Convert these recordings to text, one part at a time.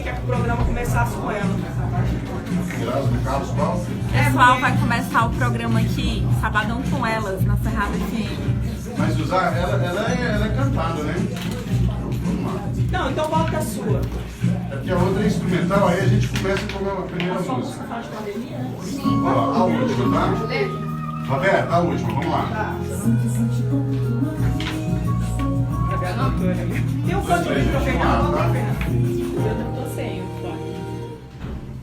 quer que o programa começasse com ela. Erasmo Carlos qual? Pessoal, vai começar o programa aqui, Sabadão com Elas, na Cerrado FM. Mas usar, ela é cantada, né? Vamos lá. Não, então bota a sua. É porque a outra é instrumental, aí a gente começa com a primeira música. Fala de pandemia, né? Ó, a última, tá? Roberto, a última, vamos lá. Tá. Tem um canto aqui pra pegar, não tá? Eu tô sem.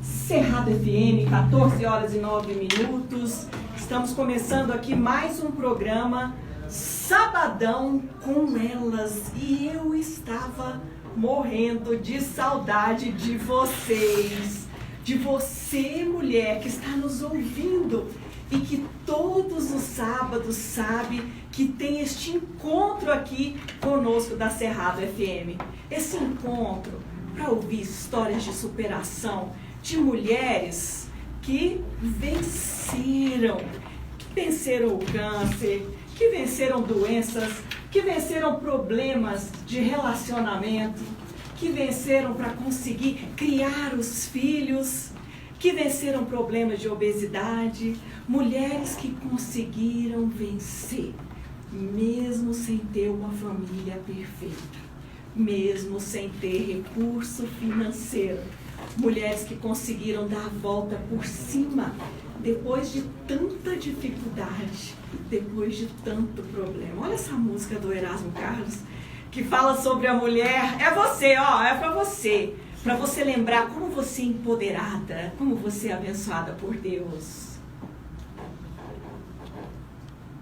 Cerrado FM, 14 horas e 9 minutos. Estamos começando aqui mais um programa Sabadão com Elas. E eu estava morrendo de saudade de vocês. De você, mulher, que está nos ouvindo e que todos os sábados sabe que tem este encontro aqui conosco da Cerrado FM. Esse encontro para ouvir histórias de superação de mulheres que venceram o câncer, que venceram doenças, que venceram problemas de relacionamento, que venceram para conseguir criar os filhos, que venceram problemas de obesidade, mulheres que conseguiram vencer, mesmo sem ter uma família perfeita, mesmo sem ter recurso financeiro, mulheres que conseguiram dar a volta por cima, depois de tanta dificuldade, depois de tanto problema. Olha essa música do Erasmo Carlos, que fala sobre a mulher. É você, ó, é para você lembrar como você é empoderada, como você é abençoada por Deus.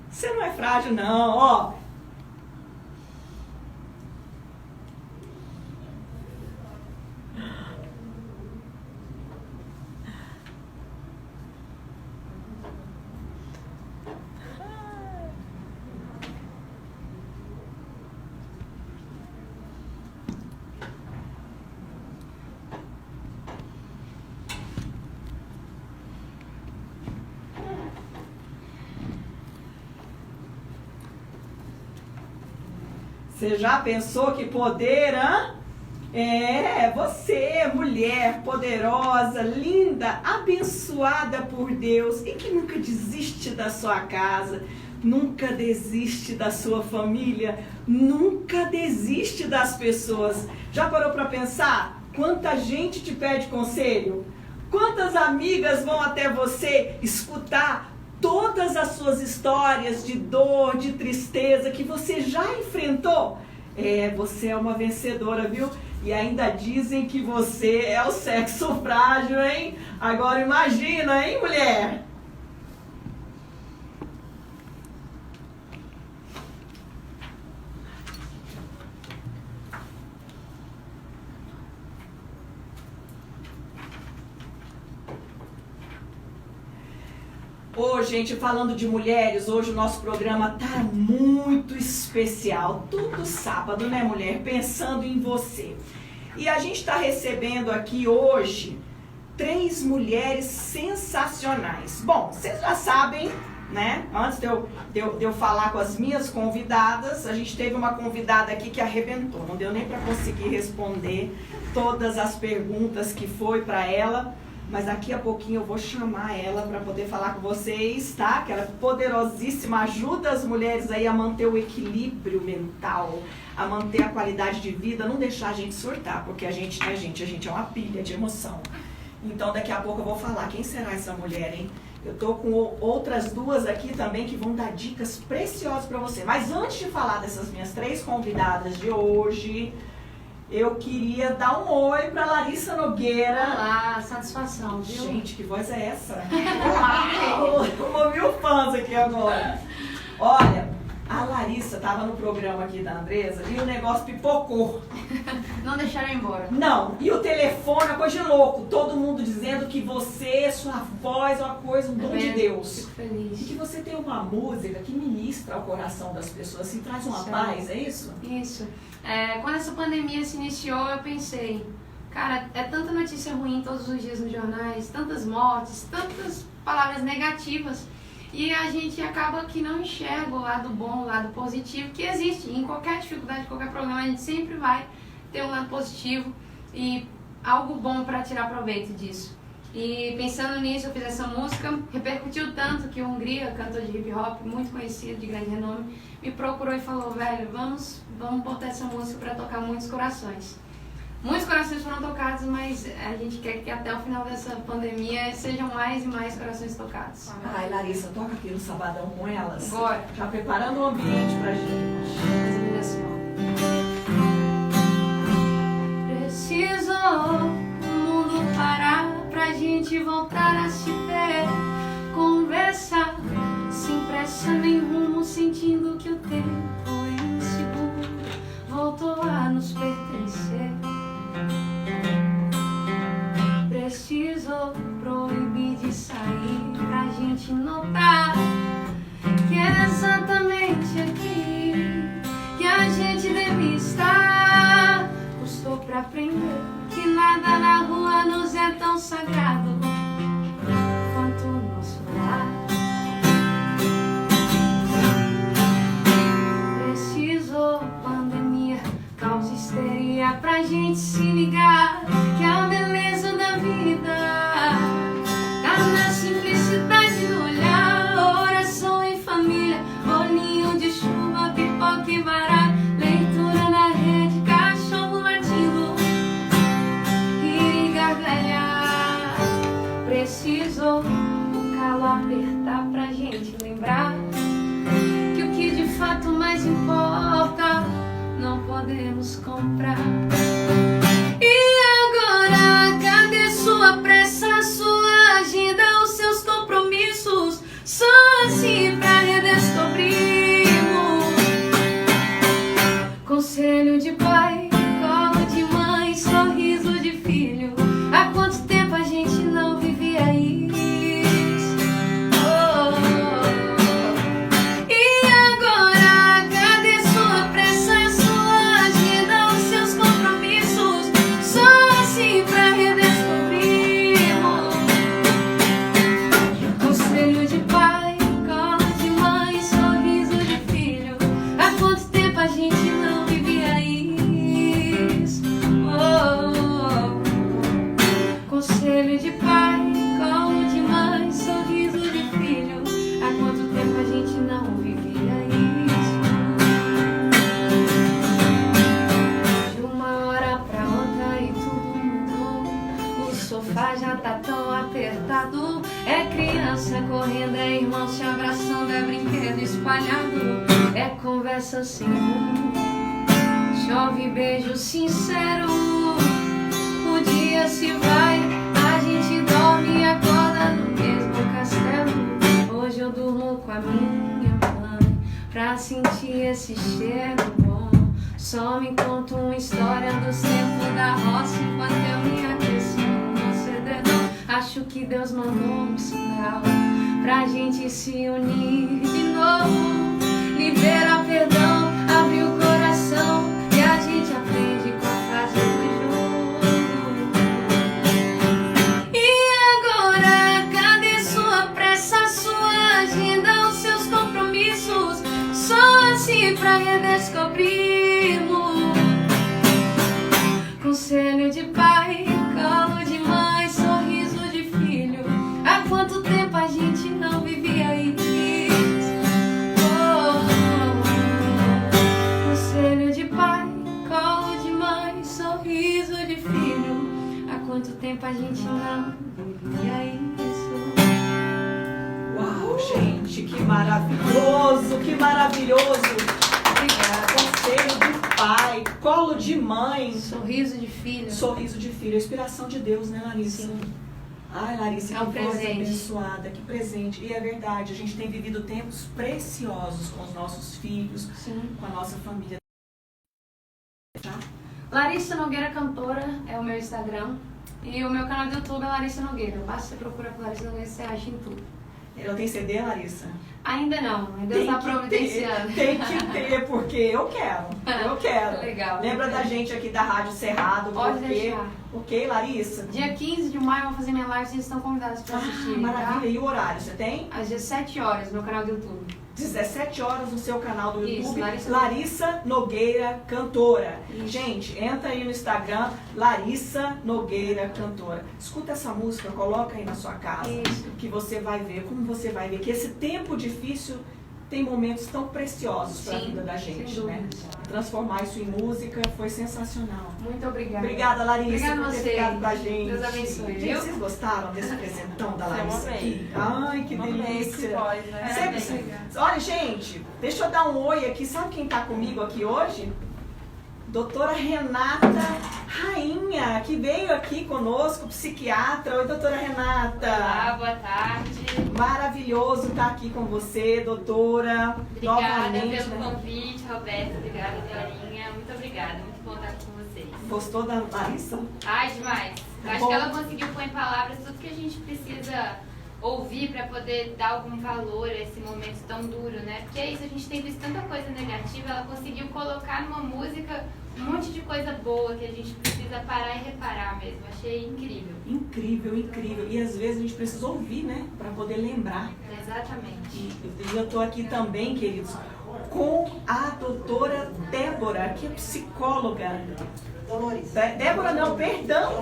Você não é frágil não, ó. Você já pensou que poder, hã? Você, mulher poderosa, linda, abençoada por Deus e que nunca desiste da sua casa, nunca desiste da sua família, nunca desiste das pessoas. Já parou para pensar quanta gente te pede conselho? Quantas amigas vão até você escutar todas as suas histórias de dor, de tristeza que você já enfrentou? Você é uma vencedora, viu? E ainda dizem que você é o sexo frágil, hein? Agora imagina, hein, mulher? Ô, gente, falando de mulheres, hoje o nosso programa tá muito especial. Todo sábado, né, mulher? Pensando em você. E a gente está recebendo aqui hoje 3 mulheres sensacionais. Bom, vocês já sabem, né? Antes de eu falar com as minhas convidadas, a gente teve uma convidada aqui que arrebentou. Não deu nem para conseguir responder todas as perguntas que foi para ela. Mas daqui a pouquinho eu vou chamar ela para poder falar com vocês, tá? Que ela é poderosíssima, ajuda as mulheres aí a manter o equilíbrio mental, a manter a qualidade de vida, não deixar a gente surtar, porque a gente é uma pilha de emoção. Então daqui a pouco eu vou falar quem será essa mulher, hein? Eu tô com outras 2 aqui também que vão dar dicas preciosas para você. Mas antes de falar dessas minhas 3 convidadas de hoje, eu queria dar um oi para Larissa Nogueira. Olá, satisfação, viu? Gente, que voz é essa? Olá, 1000 fãs aqui agora. Olha, a Larissa tava no programa aqui da Andresa e o negócio pipocou. Não deixaram eu embora. Não, e o telefone, a coisa de louco. Todo mundo dizendo que você, sua voz é uma coisa, um dom de Deus. Fico feliz. E que você tem uma música que ministra ao coração das pessoas, assim, traz uma paz, é isso? Isso. Quando essa pandemia se iniciou, eu pensei, cara, é tanta notícia ruim todos os dias nos jornais, tantas mortes, tantas palavras negativas, e a gente acaba que não enxerga o lado bom, o lado positivo, que existe. Em qualquer dificuldade, qualquer problema, a gente sempre vai ter um lado positivo. E algo bom para tirar proveito disso. E pensando nisso, eu fiz essa música, repercutiu tanto que o Hungria, cantor de hip hop, muito conhecido, de grande renome, me procurou e falou, velho, vamos botar essa música para tocar muitos corações. Muitos corações foram tocados, mas a gente quer que até o final dessa pandemia sejam mais e mais corações tocados. Ai, Larissa, toca aqui no Sabadão com elas. Bora. Já preparando o ambiente pra gente. Assim, ó. Preciso o mundo parar pra gente voltar a se ver, conversar, sem pressa nem rumo, sentindo que o tempo inseguro voltou a nos pertencer. Preciso proibir de sair pra gente notar que é exatamente aqui que a gente deve estar. Custou pra aprender que nada na rua nos é tão sagrado quanto o nosso lar. Preciso pandemia, causa histeria pra gente se ligar que a beleza da vida tá na simplicidade do olhar. Oração em família, bolinho de chuva, pipoca e baralho, leitura na rede, cachorro latindo e gargalhar. Preciso o calo apertar pra gente lembrar que o que de fato mais importa não podemos comprar. Sua pressa, sua agenda, os seus compromissos, só assim pra redescobrirmos. Conselho de pai, colo de mãe, sorriso de filho. Há quanto tempo a gente não vivia isso? Oh, oh, oh. E agora, cadê sua pressa, sua agenda, os seus compromissos, só assim pra redescobrir. Conselho de pai, colo de mãe, sorriso de filho. Há quanto tempo a gente não vivia isso? De uma hora pra outra e tudo mudou. O sofá já tá tão apertado. É criança correndo, é irmão se abraçando, é brinquedo espalhado, é conversa sem rumo, chove beijo sincero. O dia se vai, a gente dorme e acorda no mesmo castelo. Hoje eu durmo com a minha mãe pra sentir esse cheiro bom. Só me conta uma história do tempo da roça enquanto eu me aqueço no cededor. Acho que Deus mandou um sinal pra gente se unir de novo. Libera perdão, abre o coração e a gente aprende com a frase do jogo. E agora, cadê sua pressa, sua agenda, os seus compromissos? Só assim pra redescobrirmos. Conselho de pai, colo de mãe, sorriso de filho. Há quanto tempo a gente não vivia isso? Oh, oh, oh. Conselho de pai, colo de mãe, sorriso de filho. Há quanto tempo a gente não vivia isso? Uau, gente, que maravilhoso, que maravilhoso. Conselho de pai, colo de mãe, Sorriso de filho. sorriso de filho. A inspiração de Deus, né, Larissa? Sim. Ai, Larissa, É que um voz presente. abençoada, que presente. E é verdade, a gente tem vivido tempos preciosos com os nossos filhos, Sim. com a nossa família. Tá? Larissa Nogueira Cantora é o meu Instagram. E o meu canal do YouTube é Larissa Nogueira. Basta você procurar por Larissa Nogueira, você acha em tudo. Ela tem CD, Larissa? Ainda não, Deus está providenciando. Tem que ter, porque eu quero. Legal. Lembra da gente aqui da Rádio Cerrado, Pode porque... deixar. Ok, Larissa? Dia 15 de maio eu vou fazer minha live, vocês estão convidados para assistir. Maravilha. Tá? E o horário, você tem? Às 17 horas, no meu canal do YouTube. 17 horas no seu canal do Isso, YouTube, Larissa Nogueira Cantora. Isso. Gente, entra aí no Instagram, Larissa Nogueira Cantora. Escuta essa música, coloca aí na sua casa, Isso. que você vai ver, como você vai ver que esse tempo difícil tem momentos tão preciosos para a Sim, vida da sem gente, né? dúvidas. Transformar isso em música foi sensacional. Muito obrigada. Obrigada, Larissa, Obrigada a por ter você. ficado com a gente. Deus abençoe, Gente, viu? vocês gostaram desse presentão da Eu Larissa amei. aqui? Ai, que delícia. Voz, né? Sempre- Olha, gente, deixa eu dar um oi aqui. Sabe quem tá comigo aqui hoje? Doutora Renata Rainha, que veio aqui conosco, psiquiatra. Oi, doutora Renata. Olá, boa tarde. Maravilhoso estar aqui com você, doutora. Obrigada Novamente, pelo né? convite, Roberto. Obrigada, Dorinha. Muito obrigada. Muito bom estar aqui com vocês. Gostou da Larissa? Ai, demais. Eu acho Bom. que ela conseguiu pôr em palavras tudo que a gente precisa ouvir para poder dar algum valor a esse momento tão duro, né? Porque é isso, a gente tem visto tanta coisa negativa, ela conseguiu colocar numa música um monte de coisa boa que a gente precisa parar e reparar mesmo. Achei incrível. Incrível, incrível. E às vezes a gente precisa ouvir, né? Para poder lembrar. Exatamente. E eu estou aqui também, queridos, com a doutora Débora, que é psicóloga. Dolores. Débora não, perdão,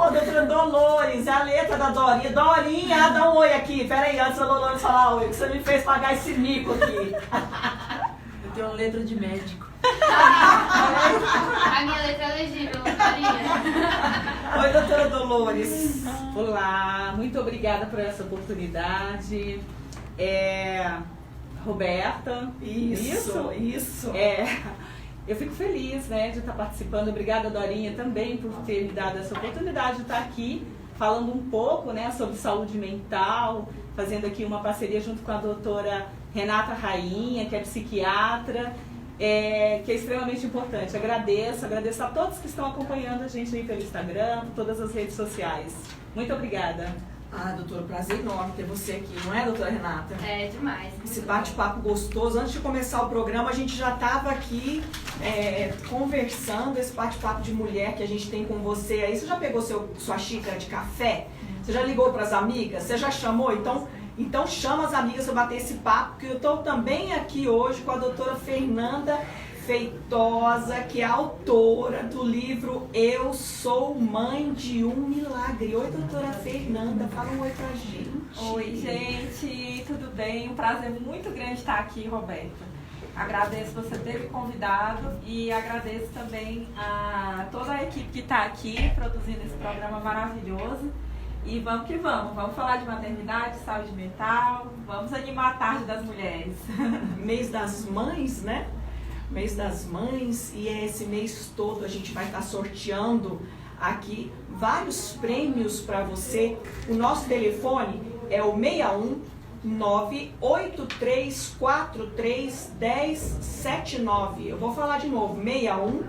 a doutora Dolores, é a letra da Dorinha. Dorinha, dá um oi aqui. Pera aí, antes da Dolores falar oi, que você me fez pagar esse mico aqui. Eu tenho letra de médico. A minha letra é legível, Dorinha. Oi, doutora Dolores. Olá, muito obrigada por essa oportunidade. Roberta. Isso. Eu fico feliz, né, de estar participando. Obrigada, Dorinha, também por ter me dado essa oportunidade de estar aqui falando um pouco, né, sobre saúde mental, fazendo aqui uma parceria junto com a doutora Renata Rainha, que é psiquiatra, que é extremamente importante. Agradeço a todos que estão acompanhando a gente aí pelo Instagram, por todas as redes sociais. Muito obrigada. Ah, doutora, prazer enorme ter você aqui, não é, doutora Renata? É demais. Esse bate-papo gostoso. Antes de começar o programa, a gente já estava aqui conversando, esse bate-papo de mulher que a gente tem com você aí. Você já pegou sua xícara de café? Você já ligou para as amigas? Você já chamou? Então chama as amigas para bater esse papo, porque eu estou também aqui hoje com a doutora Fernanda Feitosa, que é autora do livro Eu Sou Mãe de um Milagre. Oi, doutora Fernanda, fala um oi pra gente. Oi, gente, tudo bem? Um prazer muito grande estar aqui, Roberta. Agradeço você ter me convidado e agradeço também a toda a equipe que está aqui produzindo esse programa maravilhoso. E vamos que vamos falar de maternidade, saúde mental, vamos animar a tarde das mulheres. Mês das Mães, né? Mês das Mães, e esse mês todo a gente vai estar sorteando aqui vários prêmios para você. O nosso telefone é o 61 983431079. Eu vou falar de novo, 61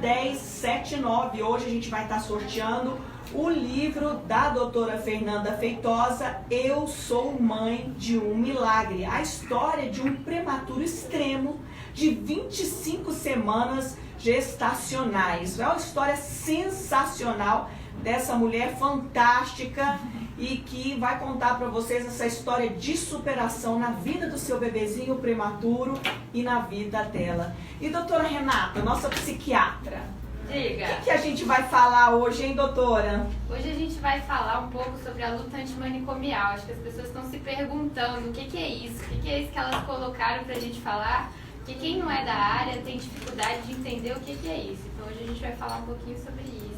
983431079. Hoje a gente vai estar sorteando o livro da doutora Fernanda Feitosa, Eu Sou Mãe de um Milagre. A história de um prematuro extremo de 25 semanas gestacionais. É uma história sensacional dessa mulher fantástica e que vai contar para vocês essa história de superação na vida do seu bebezinho prematuro e na vida dela. E doutora Renata, nossa psiquiatra, Diga. o que a gente vai falar hoje, hein, doutora? Hoje a gente vai falar um pouco sobre a luta antimanicomial. Acho que as pessoas estão se perguntando o que é isso, o que é isso que elas colocaram pra gente falar, que quem não é da área tem dificuldade de entender o que é isso. Então hoje a gente vai falar um pouquinho sobre isso.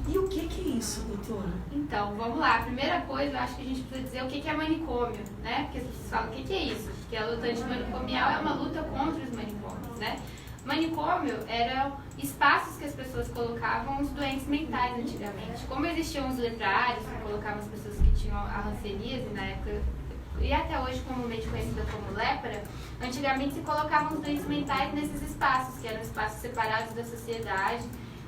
E o que é isso, doutora? Então, vamos lá. A primeira coisa, eu acho que a gente precisa dizer o que é manicômio, né? Porque as pessoas falam o que é isso, porque a luta antimanicomial é uma luta contra os manicômios, né? Manicômio eram espaços que as pessoas colocavam os doentes mentais antigamente. Como existiam os letrados, que colocavam as pessoas que tinham a hanseníase na época, e até hoje comumente conhecida como lépra, antigamente se colocavam os doentes mentais nesses espaços, que eram espaços separados da sociedade,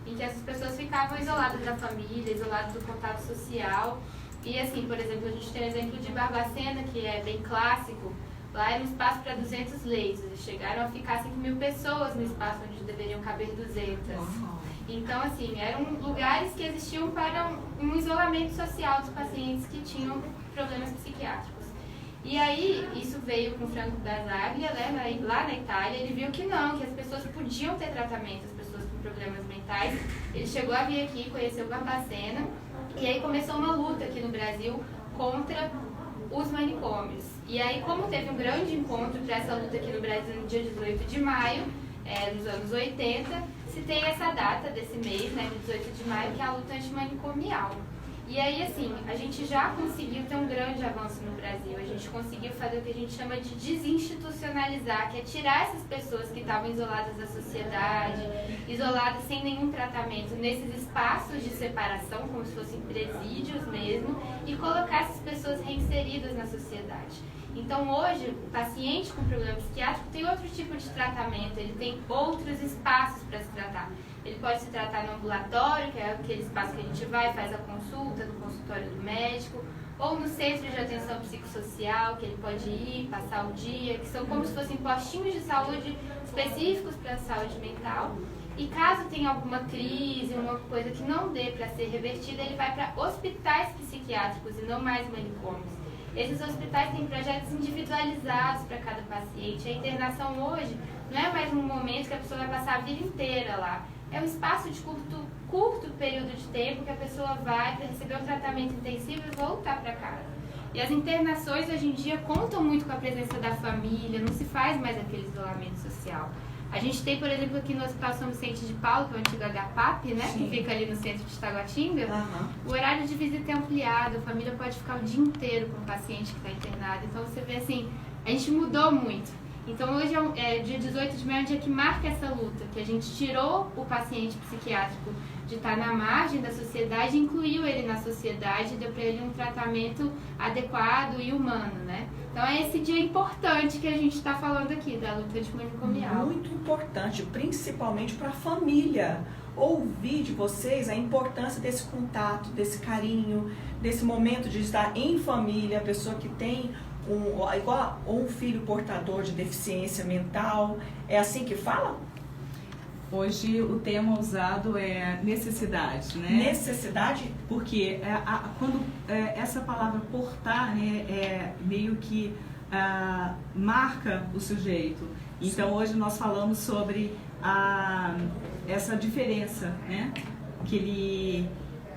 em que essas pessoas ficavam isoladas da família, isoladas do contato social. E assim, por exemplo, a gente tem o exemplo de Barbacena, que é bem clássico. Lá era um espaço para 200 leitos. Eles chegaram a ficar 5.000 pessoas no espaço onde deveriam caber 200. Então, assim, eram lugares que existiam para um isolamento social dos pacientes que tinham problemas psiquiátricos. E aí, isso veio com o Franco Basaglia, né, lá na Itália. Ele viu que não, que as pessoas podiam ter tratamento, as pessoas com problemas mentais. Ele chegou a vir aqui, conheceu Barbacena, e aí começou uma luta aqui no Brasil contra os manicômios. E aí, como teve um grande encontro para essa luta aqui no Brasil no dia 18 de maio, nos anos 80, se tem essa data desse mês, né, 18 de maio, que é a luta antimanicomial. E aí, assim, a gente já conseguiu ter um grande avanço no Brasil. A gente conseguiu fazer o que a gente chama de desinstitucionalizar, que é tirar essas pessoas que estavam isoladas da sociedade, isoladas sem nenhum tratamento, nesses espaços de separação, como se fossem presídios mesmo, e colocar essas pessoas reinseridas na sociedade. Então, hoje, o paciente com problema psiquiátrico tem outro tipo de tratamento, ele tem outros espaços para se tratar. Ele pode se tratar no ambulatório, que é aquele espaço que a gente vai e faz a consulta no consultório do médico, ou no centro de atenção psicossocial, que ele pode ir, passar o dia, que são como se fossem postinhos de saúde específicos para a saúde mental. E caso tenha alguma crise, uma coisa que não dê para ser revertida, ele vai para hospitais psiquiátricos e não mais manicômios. Esses hospitais têm projetos individualizados para cada paciente. A internação hoje não é mais um momento que a pessoa vai passar a vida inteira lá. É um espaço de curto período de tempo que a pessoa vai para receber um tratamento intensivo e voltar para casa. E as internações hoje em dia contam muito com a presença da família, não se faz mais aquele isolamento social. A gente tem, por exemplo, aqui no Hospital São Vicente de Paulo, que é o antigo HPAP, né? Sim. Que fica ali no centro de Taguatinga. O horário de visita é ampliado, a família pode ficar o dia inteiro com o paciente que está internado. Então você vê assim, a gente mudou muito. Então hoje é dia 18 de maio, é um dia que marca essa luta, que a gente tirou o paciente psiquiátrico de estar na margem da sociedade, incluiu ele na sociedade e deu para ele um tratamento adequado e humano, né? Então é esse dia importante que a gente está falando aqui, da luta antimanicomial. Muito importante, principalmente para a família. Ouvir de vocês a importância desse contato, desse carinho, desse momento de estar em família, a pessoa que tem um filho portador de deficiência mental. É assim que fala? Hoje o termo usado é necessidade, né? Necessidade? Porque quando essa palavra portar, né, meio que marca o sujeito. Então hoje nós falamos sobre essa diferença, né? Que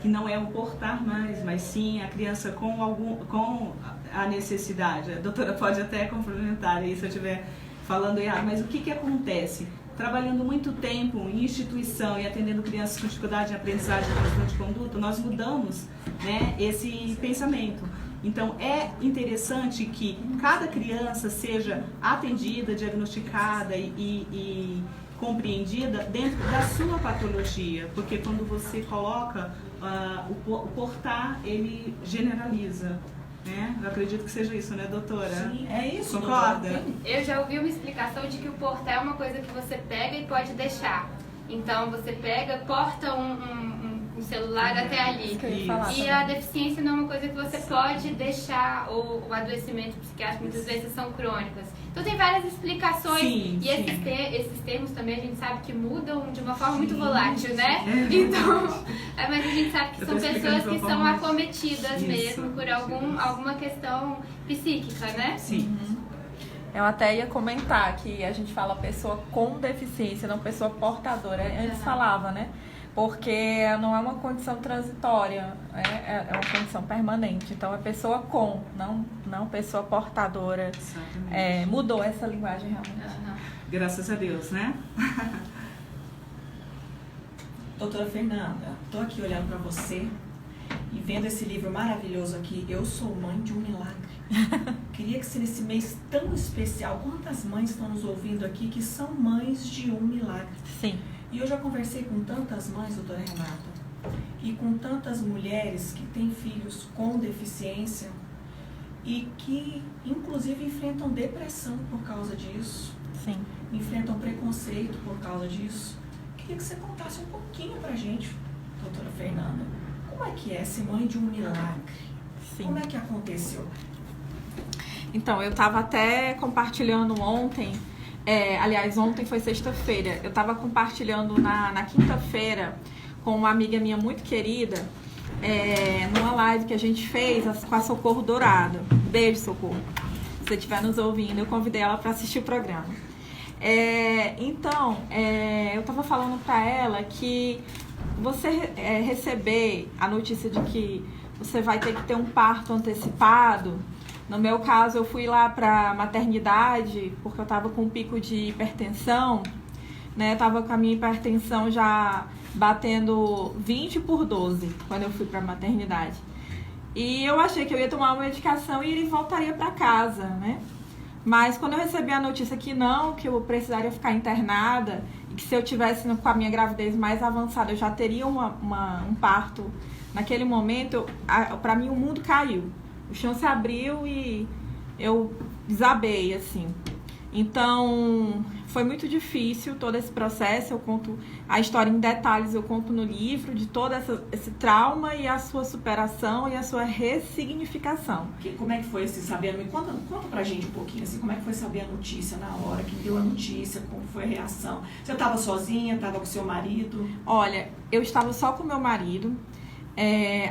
não é o portar mais, mas sim a criança com a necessidade. A doutora pode até complementar aí se eu estiver falando errado, mas o que acontece? Trabalhando muito tempo em instituição e atendendo crianças com dificuldade de aprendizagem e transtorno de conduta, nós mudamos, né, esse pensamento. Então, é interessante que cada criança seja atendida, diagnosticada e compreendida dentro da sua patologia, porque quando você coloca o portar, ele generaliza. Né? Eu acredito que seja isso, né, doutora? Sim, é isso. Concorda? Eu já ouvi uma explicação de que o portar é uma coisa que você pega e pode deixar. Então você pega, porta um celular até ali. E a deficiência não é uma coisa que você pode deixar, ou o adoecimento psiquiátrico muitas vezes são crônicas. Então tem várias explicações, e esses termos também a gente sabe que mudam de uma forma muito volátil, né? Então, mas a gente sabe que são pessoas que são acometidas mesmo por alguma questão psíquica, né? Sim. Eu até ia comentar que a gente fala pessoa com deficiência, não pessoa portadora. Antes falava, né? Porque não é uma condição transitória, é uma condição permanente. Então é pessoa com, não pessoa portadora. Mudou essa linguagem realmente. Graças a Deus, né? Doutora Fernanda, estou aqui olhando para você e vendo esse livro maravilhoso aqui, Eu Sou Mãe de um Milagre. Queria que se nesse mês tão especial, quantas mães estão nos ouvindo aqui que são mães de um milagre? Sim. E eu já conversei com tantas mães, doutora Renata, e com tantas mulheres que têm filhos com deficiência e que, inclusive, enfrentam depressão por causa disso. Sim. Enfrentam preconceito por causa disso. queria que você contasse um pouquinho pra gente, doutora Fernanda, como é que é ser mãe de um milagre? Sim. Como é que aconteceu? Então, eu estava até compartilhando ontem, aliás, ontem foi sexta-feira, eu estava compartilhando na quinta-feira com uma amiga minha muito querida, numa live que a gente fez com a Socorro Dourado. Beijo, Socorro. Se você estiver nos ouvindo, eu convidei ela para assistir o programa. Então, eu estava falando para ela que você receber a notícia de que você vai ter que ter um parto antecipado. No meu caso, eu fui lá para maternidade porque eu estava com um pico de hipertensão, né? Eu estava com a minha hipertensão já batendo 20/12 quando eu fui para maternidade. E eu achei que eu ia tomar uma medicação e voltaria para casa, né? Mas quando eu recebi a notícia que não, que eu precisaria ficar internada e que se eu tivesse com a minha gravidez mais avançada eu já teria um parto naquele momento, para mim o mundo caiu. O chão se abriu e eu desabei, assim. Então, foi muito difícil todo esse processo. Eu conto a história em detalhes, eu conto no livro de todo esse trauma e a sua superação e a sua ressignificação. Como é que foi esse saber? Conta pra gente um pouquinho, assim, como é que foi saber a notícia na hora que deu a notícia, como foi a reação? Você estava sozinha, estava com seu marido? Olha, eu estava só com meu marido.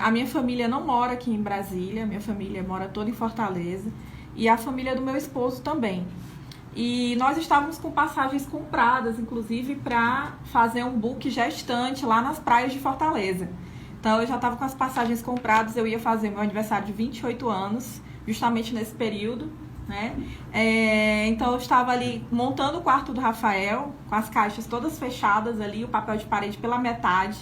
A minha família não mora aqui em Brasília, minha família mora toda em Fortaleza. E a família do meu esposo também. E nós estávamos com passagens compradas, inclusive, para fazer um book gestante lá nas praias de Fortaleza. Então, eu já estava com as passagens compradas, eu ia fazer meu aniversário de 28 anos, justamente nesse período, né? Então, eu estava ali montando o quarto do Rafael, com as caixas todas fechadas ali, o papel de parede pela metade,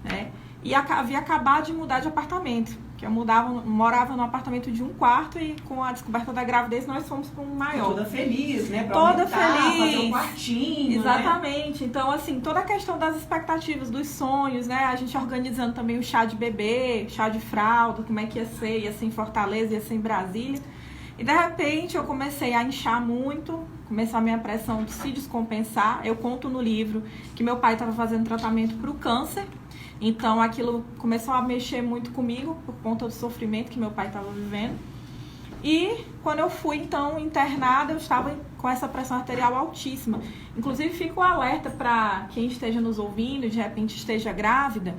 né? E havia acabado de mudar de apartamento, que eu morava num apartamento de 1 quarto e com a descoberta da gravidez nós fomos para um maior. Toda feliz, né? Pra toda aumentar, feliz. fazer um quartinho, exatamente. Né? Então, assim, toda a questão das expectativas, dos sonhos, né? A gente organizando também o chá de bebê, chá de fralda, como é que ia ser em Fortaleza, ia ser em Brasília. E, de repente, eu comecei a inchar muito, começou a minha pressão de se descompensar. Eu conto no livro que meu pai estava fazendo tratamento para o câncer. Então, aquilo começou a mexer muito comigo por conta do sofrimento que meu pai estava vivendo. E quando eu fui, então, internada, eu estava com essa pressão arterial altíssima. Inclusive, fico um alerta para quem esteja nos ouvindo, de repente esteja grávida,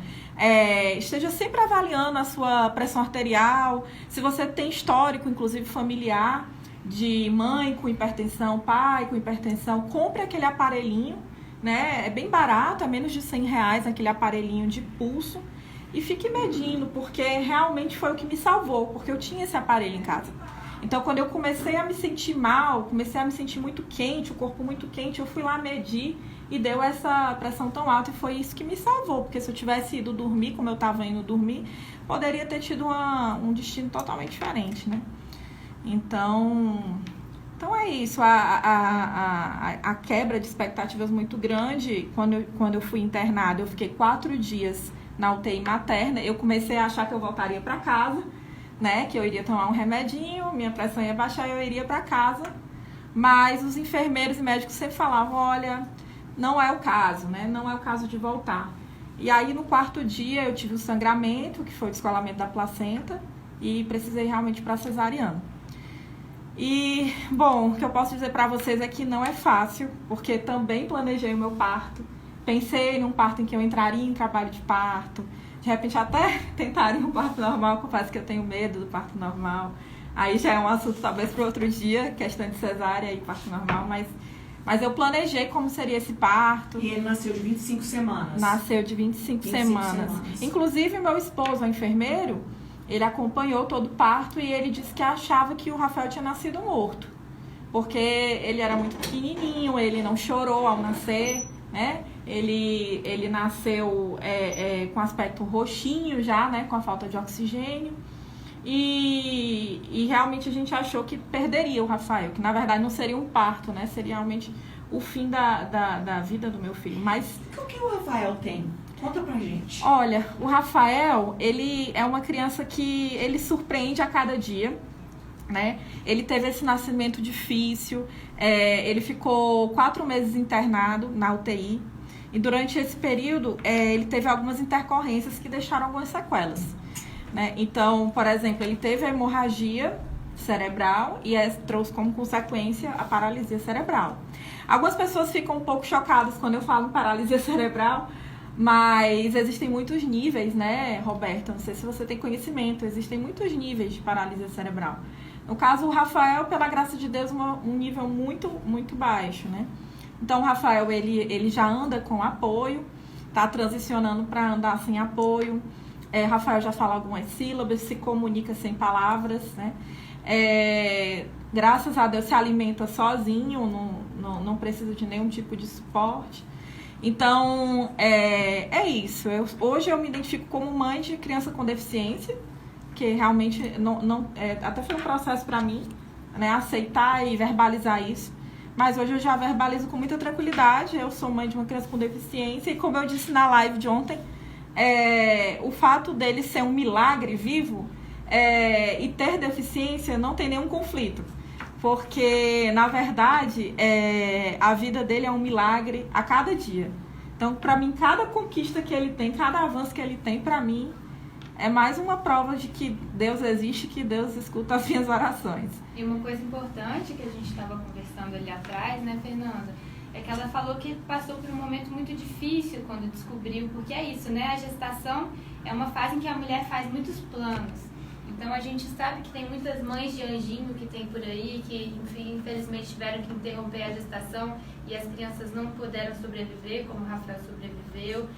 esteja sempre avaliando a sua pressão arterial. Se você tem histórico, inclusive familiar, de mãe com hipertensão, pai com hipertensão, compre aquele aparelhinho, né? É bem barato, é menos de R$100 aquele aparelhinho de pulso. E fique medindo, porque realmente foi o que me salvou, porque eu tinha esse aparelho em casa. Então, quando eu comecei a me sentir mal, comecei a me sentir muito quente, o corpo muito quente, eu fui lá medir e deu essa pressão tão alta e foi isso que me salvou. Porque se eu tivesse ido dormir, como eu estava indo dormir, poderia ter tido um destino totalmente diferente, né? Então é isso, a quebra de expectativas muito grande. Quando eu fui internada, eu fiquei 4 dias na UTI materna. Eu comecei a achar que eu voltaria para casa, né? Que eu iria tomar um remedinho, minha pressão ia baixar e eu iria para casa. Mas os enfermeiros e médicos sempre falavam, olha, não é o caso, né? Não é o caso de voltar. E aí no 4º dia eu tive um sangramento, que foi o descolamento da placenta, e precisei realmente ir para cesariana. E, bom, o que eu posso dizer para vocês é que não é fácil, porque também planejei o meu parto. Pensei num parto em que eu entraria em trabalho de parto, de repente até tentaria um parto normal, confesso que eu tenho medo do parto normal. Aí já é um assunto talvez para outro dia, questão de cesárea e parto normal, mas eu planejei como seria esse parto. E ele nasceu de 25 semanas? Nasceu de 25 semanas. Inclusive, meu esposo, o enfermeiro, ele acompanhou todo o parto e ele disse que achava que o Rafael tinha nascido morto. Porque ele era muito pequenininho, ele não chorou ao nascer, né? Ele nasceu com aspecto roxinho já, né? Com a falta de oxigênio. E realmente a gente achou que perderia o Rafael, que na verdade não seria um parto, né? Seria realmente o fim da vida do meu filho. Mas o que o Rafael tem? Conta pra gente. Olha, o Rafael, ele é uma criança que ele surpreende a cada dia, né? Ele teve esse nascimento difícil, ele ficou 4 meses internado na UTI. E durante esse período, ele teve algumas intercorrências que deixaram algumas sequelas, né? Então, por exemplo, ele teve a hemorragia cerebral e trouxe como consequência a paralisia cerebral. Algumas pessoas ficam um pouco chocadas quando eu falo em paralisia cerebral, mas existem muitos níveis, né, Roberta? Não sei se você tem conhecimento, existem muitos níveis de paralisia cerebral. No caso, o Rafael, pela graça de Deus, um nível muito, muito baixo, né? Então, o Rafael, ele já anda com apoio, tá transicionando para andar sem apoio. Rafael já fala algumas sílabas, se comunica sem palavras, né? Graças a Deus se alimenta sozinho, não precisa de nenhum tipo de suporte. Então, é isso. Hoje eu me identifico como mãe de criança com deficiência, que realmente até foi um processo para mim, né, aceitar e verbalizar isso. Mas hoje eu já verbalizo com muita tranquilidade. Eu sou mãe de uma criança com deficiência e, como eu disse na live de ontem, o fato dele ser um milagre vivo e ter deficiência não tem nenhum conflito. Porque, na verdade, a vida dele é um milagre a cada dia. Então, para mim, cada conquista que ele tem, cada avanço que ele tem, para mim, é mais uma prova de que Deus existe, que Deus escuta as minhas orações. E uma coisa importante que a gente estava conversando ali atrás, né, Fernanda? É que ela falou que passou por um momento muito difícil quando descobriu, porque é isso, né? A gestação é uma fase em que a mulher faz muitos planos. Então a gente sabe que tem muitas mães de anjinho que tem por aí, que enfim, infelizmente tiveram que interromper a gestação e as crianças não puderam sobreviver, como o Rafael sobreviveu.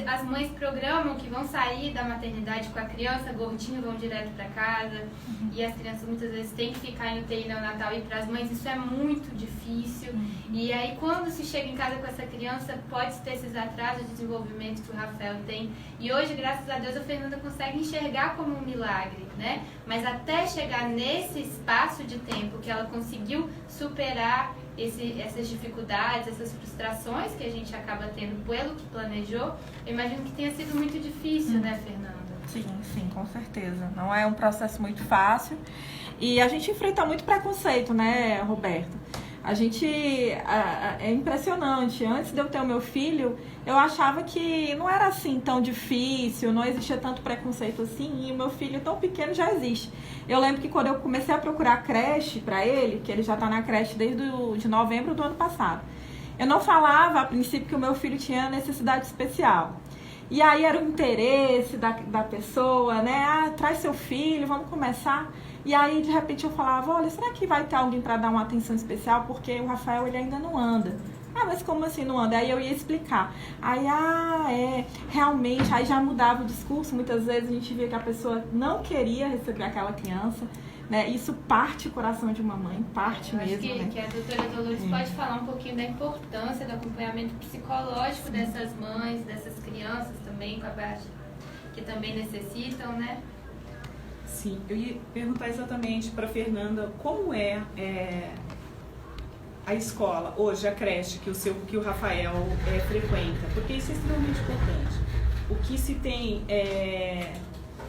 As mães programam que vão sair da maternidade com a criança gordinha, vão direto para casa, e as crianças muitas vezes têm que ficar em UTI neonatal, e para as mães isso é muito difícil. E aí quando se chega em casa com essa criança, pode ter esses atrasos de desenvolvimento que o Rafael tem. E hoje, graças a Deus, a Fernanda consegue enxergar como um milagre, né? Mas até chegar nesse espaço de tempo que ela conseguiu superar essas dificuldades, essas frustrações que a gente acaba tendo pelo que planejou, eu imagino que tenha sido muito difícil, né, Fernanda? Sim, com certeza. Não é um processo muito fácil. E a gente enfrenta muito preconceito, né, Roberto? É impressionante. Antes de eu ter o meu filho, eu achava que não era assim tão difícil, não existia tanto preconceito assim, e o meu filho tão pequeno já existe. Eu lembro que quando eu comecei a procurar creche para ele, que ele já está na creche desde de novembro do ano passado, eu não falava a princípio que o meu filho tinha necessidade especial. E aí era o interesse da pessoa, né? Traz seu filho, vamos começar. E aí, de repente, eu falava, olha, será que vai ter alguém para dar uma atenção especial? Porque o Rafael, ele ainda não anda. Mas como assim não anda? Aí eu ia explicar. Aí, realmente, aí já mudava o discurso. Muitas vezes a gente via que a pessoa não queria receber aquela criança, né? Isso parte o coração de uma mãe, parte eu mesmo, acho né? que a doutora Dolores pode falar um pouquinho da importância do acompanhamento psicológico dessas mães, dessas crianças também, com a baixa, que também necessitam, né? Sim, eu ia perguntar exatamente para a Fernanda como é a escola, hoje a creche que o Rafael frequenta, porque isso é extremamente importante. O que se tem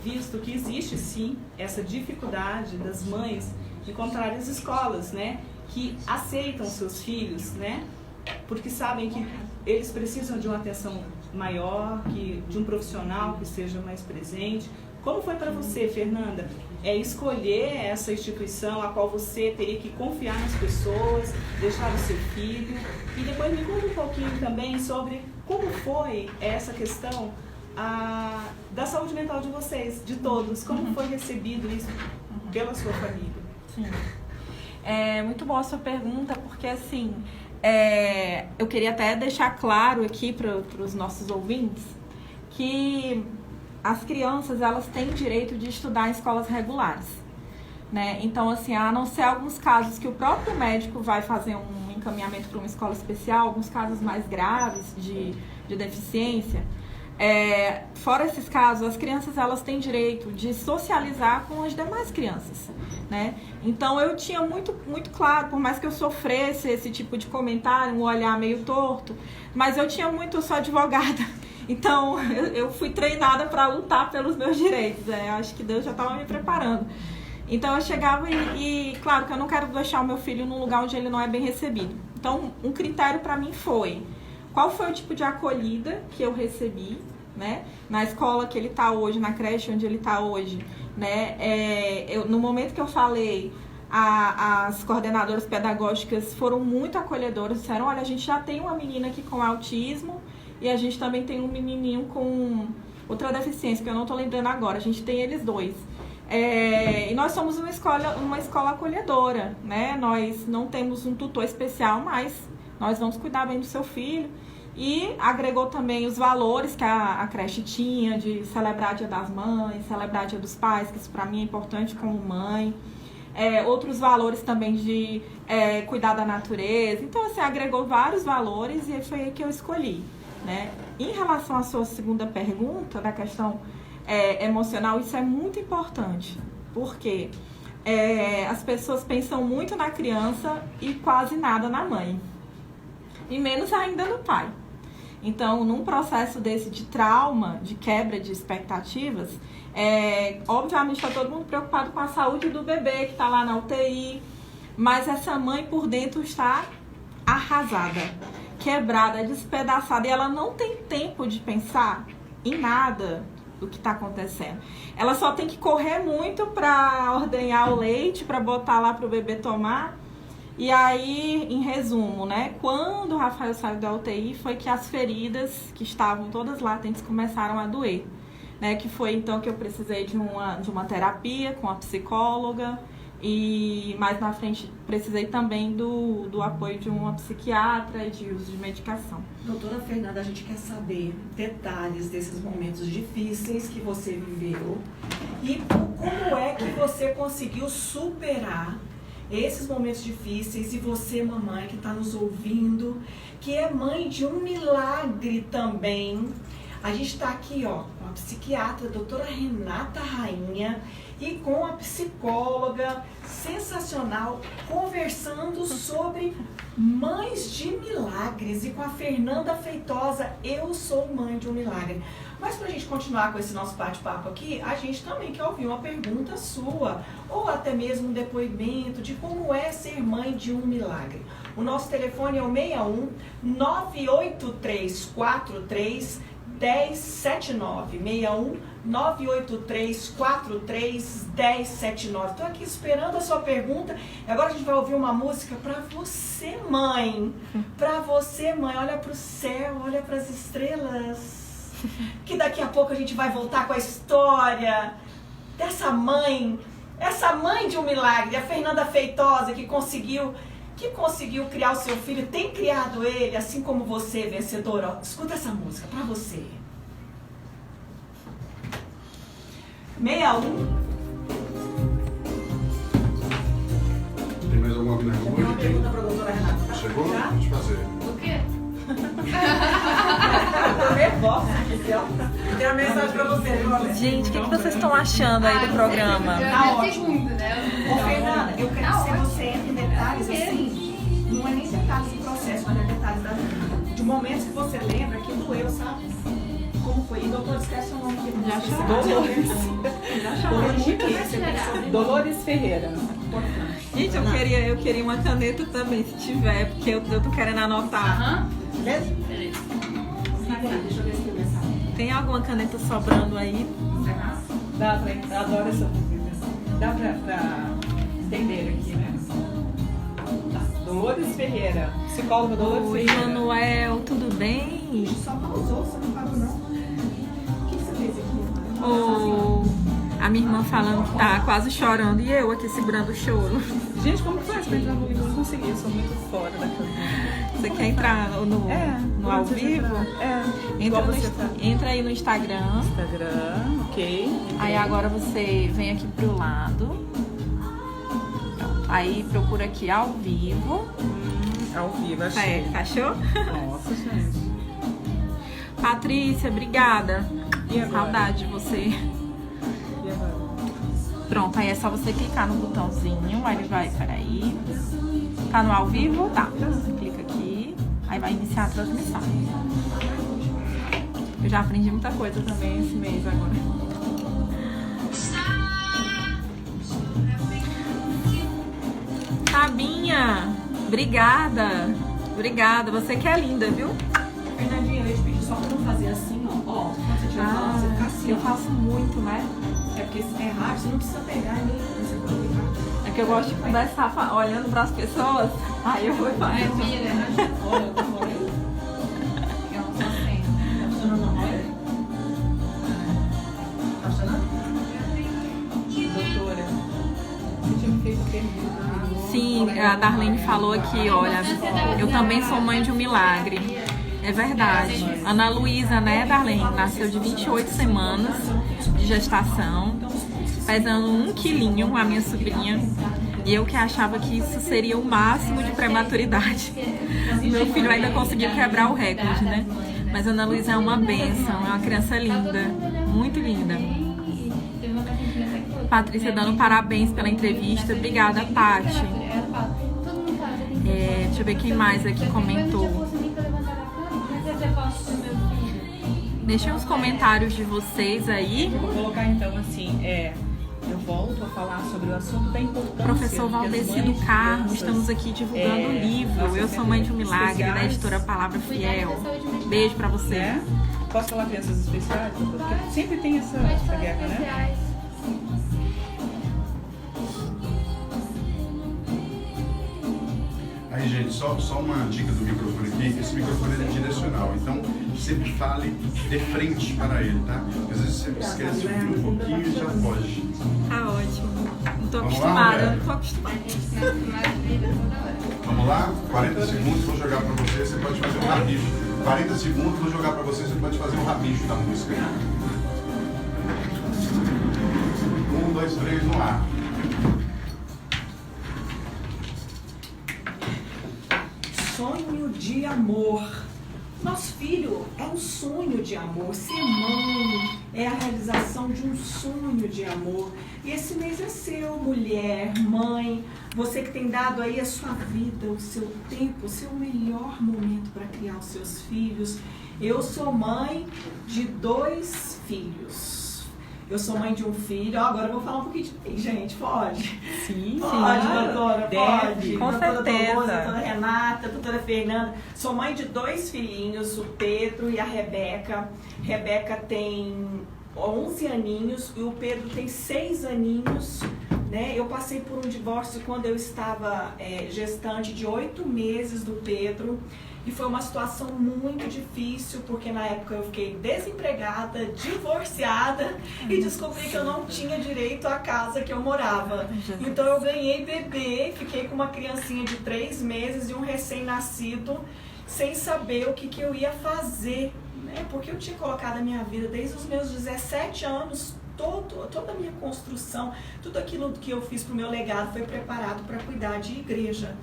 visto que existe sim essa dificuldade das mães encontrar as escolas, né, que aceitam seus filhos, né, porque sabem que eles precisam de uma atenção maior, de um profissional que seja mais presente. Como foi para você, Fernanda, escolher essa instituição a qual você teria que confiar nas pessoas, deixar o seu filho? E depois me conta um pouquinho também sobre como foi essa questão da saúde mental de vocês, de todos. Como foi recebido isso pela sua família? Sim. É muito boa a sua pergunta, porque assim, eu queria até deixar claro aqui para os nossos ouvintes que as crianças, elas têm direito de estudar em escolas regulares, né? Então, assim, a não ser alguns casos que o próprio médico vai fazer um encaminhamento para uma escola especial, alguns casos mais graves de deficiência, fora esses casos, as crianças, elas têm direito de socializar com as demais crianças, né? Então, eu tinha muito, muito claro, por mais que eu sofresse esse tipo de comentário, um olhar meio torto, mas eu sou advogada. Então, eu fui treinada para lutar pelos meus direitos. Acho que Deus já estava me preparando. Então, eu chegava e, claro, que eu não quero deixar o meu filho num lugar onde ele não é bem recebido. Então, um critério para mim foi qual foi o tipo de acolhida que eu recebi, né? Na escola que ele está hoje, na creche onde ele está hoje, né? No momento que eu falei, as coordenadoras pedagógicas foram muito acolhedoras, disseram, olha, a gente já tem uma menina aqui com autismo e a gente também tem um menininho com outra deficiência, que eu não estou lembrando agora, a gente tem eles dois. E nós somos uma escola acolhedora, né? Nós não temos um tutor especial, mas nós vamos cuidar bem do seu filho. E agregou também os valores que a creche tinha, de celebrar Dia das Mães, celebrar Dia dos Pais, que isso para mim é importante como mãe. Outros valores também de cuidar da natureza. Então, assim, agregou vários valores e foi aí que eu escolhi, né? Em relação à sua segunda pergunta, da questão emocional, isso é muito importante, porque as pessoas pensam muito na criança e quase nada na mãe, e menos ainda no pai. Então, num processo desse de trauma, de quebra de expectativas, obviamente está todo mundo preocupado com a saúde do bebê que está lá na UTI, mas essa mãe por dentro está arrasada, quebrada, despedaçada, e ela não tem tempo de pensar em nada do que está acontecendo. Ela só tem que correr muito para ordenhar o leite, para botar lá para o bebê tomar. E aí, em resumo, né, quando o Rafael saiu da UTI, foi que as feridas que estavam todas latentes começaram a doer, né, que foi então que eu precisei de uma terapia com a psicóloga, e mais na frente precisei também do apoio de uma psiquiatra e de uso de medicação. Doutora Fernanda, a gente quer saber detalhes desses momentos difíceis que você viveu e como é que você conseguiu superar esses momentos difíceis. E você, mamãe, que está nos ouvindo, que é mãe de um milagre também. A gente está aqui, ó, com a psiquiatra, a doutora Renata Rainha, e com a psicóloga sensacional, conversando sobre mães de milagres, e com a Fernanda Feitosa, eu sou mãe de um milagre. Mas para a gente continuar com esse nosso bate-papo aqui, a gente também quer ouvir uma pergunta sua, ou até mesmo um depoimento de como é ser mãe de um milagre. O nosso telefone é o 61 98343 1079, 61 98343 1079. Estou aqui esperando a sua pergunta. E agora a gente vai ouvir uma música para você, mãe. Para você, mãe. Olha para o céu, olha para as estrelas. Que daqui a pouco a gente vai voltar com a história dessa mãe, essa mãe de um milagre, a Fernanda Feitosa, que conseguiu criar o seu filho, tem criado ele, assim como você, vencedora. Escuta essa música pra você. 61. Tem mais alguma pergunta? Tem uma pergunta pra doutora Renata. Chegou? Já? Vamos fazer. O quê? Tô nervosa aqui, ó. Tem uma mensagem pra você, viu, Roberto? Gente, o que vocês estão achando aí do programa? Tá ótimo. Segundo, né? Ô, Fernanda, eu quero Tá que você entre em detalhes assim. Não é nem detalhes do processo, mas é detalhes de momentos que você lembra que doeu, sabe? Como foi? E doutor, esquece o nome que Já chorou. Dolores Ferreira. Gente, eu queria uma caneta também, se tiver, porque eu tô querendo anotar. Aham. Beleza? Beleza. Deixa eu ver se tem mensagem. Tem alguma caneta sobrando aí? Dá pra, eu adoro essa música. Dá pra entender aqui, né? Tá. Dolores Ferreira, psicóloga Dolores Oi, Ferreira. Manuel, tudo bem? Só pausou, você não parou, não? O que você fez aqui? A minha irmã falando que tá quase chorando e eu aqui segurando o choro. Gente, como que faz pra entrar no livro? Eu não consegui, eu sou muito fora da coisa. Você quer entrar no ao vivo? Entra aí no Instagram. Instagram, ok. Aí agora você vem aqui pro lado. Pronto. Aí procura aqui ao vivo. Ao vivo, achei. Achou? Nossa, gente. Patrícia, obrigada. E agora? Saudade de você. E agora? Pronto, aí é só você clicar no botãozinho. Aí ele vai, peraí. Tá no ao vivo? Tá. Você clica aqui. Aí vai iniciar a transmissão. Eu já aprendi muita coisa também esse mês agora. Tabinha, obrigada. Obrigada, você que é linda, viu? Fernandinha, eu ia te pedir só pra não fazer assim, ó. Ó, quando você estiver falando, você fica assim, eu ó. faço muito, né? É porque é rápido, você não precisa pegar nem você pode ficar. É que eu gosto de conversar olhando para as pessoas, aí eu vou fazer. Olha, tá morando? Tá funcionando na hora? Tá funcionando? Doutora, você tinha me feito pergunta. Sim, a Darlene falou aqui, olha, eu também sou mãe de um milagre. É verdade. Ana Luísa, né, Darlene, nasceu de 28 semanas de gestação, pesando 1 quilinho, a minha sobrinha. E eu que achava que isso seria o máximo de prematuridade. Meu filho ainda conseguiu quebrar o recorde, né? Mas a Ana Luísa é uma bênção, é uma criança linda, muito linda. Patrícia dando parabéns pela entrevista. Obrigada, Paty. Deixa eu ver quem mais aqui comentou. Deixem os comentários de vocês aí. Eu vou colocar então assim, eu volto a falar sobre o assunto da importância. Professor Valdecido Carmo, estamos aqui divulgando o livro Eu Sou Mãe de um Milagre, da editora Palavra Fiel. Beijo pra você. Né? Posso falar crianças especiais? Porque sempre tem essa guerra, né? Aí, gente, só uma dica do microfone aqui. Esse microfone é direcional, então sempre fale de frente para ele, tá? Às vezes você esquece de ouvir um pouquinho e já foge. Tá ótimo. Não tô Vamos acostumada, lá, não tô acostumada. Vamos lá? 40 segundos, vou jogar para você, você pode fazer um rabicho. 40 segundos, vou jogar para você, você pode fazer um rabicho da música. 1, 2, 3, no ar. Sonho de amor. Nosso filho é um sonho de amor. Ser mãe é a realização de um sonho de amor. E esse mês é seu, mulher, mãe. Você que tem dado aí a sua vida, o seu tempo, o seu melhor momento para criar os seus filhos. Eu sou mãe de 2 filhos. Eu sou mãe de um filho. Agora eu vou falar um pouquinho de mim, gente. Pode? Sim, Pode, claro. doutora, Deve. pode. Com Doutora certeza. Dolores, doutora Renata, doutora Fernanda. Sou mãe de 2 filhinhos, o Pedro e a Rebeca. Rebeca tem 11 aninhos e o Pedro tem 6 aninhos. Né? Eu passei por um divórcio quando eu estava gestante de 8 meses do Pedro. E foi uma situação muito difícil, porque na época eu fiquei desempregada, divorciada e descobri que eu não tinha direito à casa que eu morava. Então eu ganhei bebê, fiquei com uma criancinha de 3 meses e um recém-nascido, sem saber o que eu ia fazer, né? Porque eu tinha colocado a minha vida desde os meus 17 anos, toda a minha construção, tudo aquilo que eu fiz para o meu legado foi preparado para cuidar de igreja.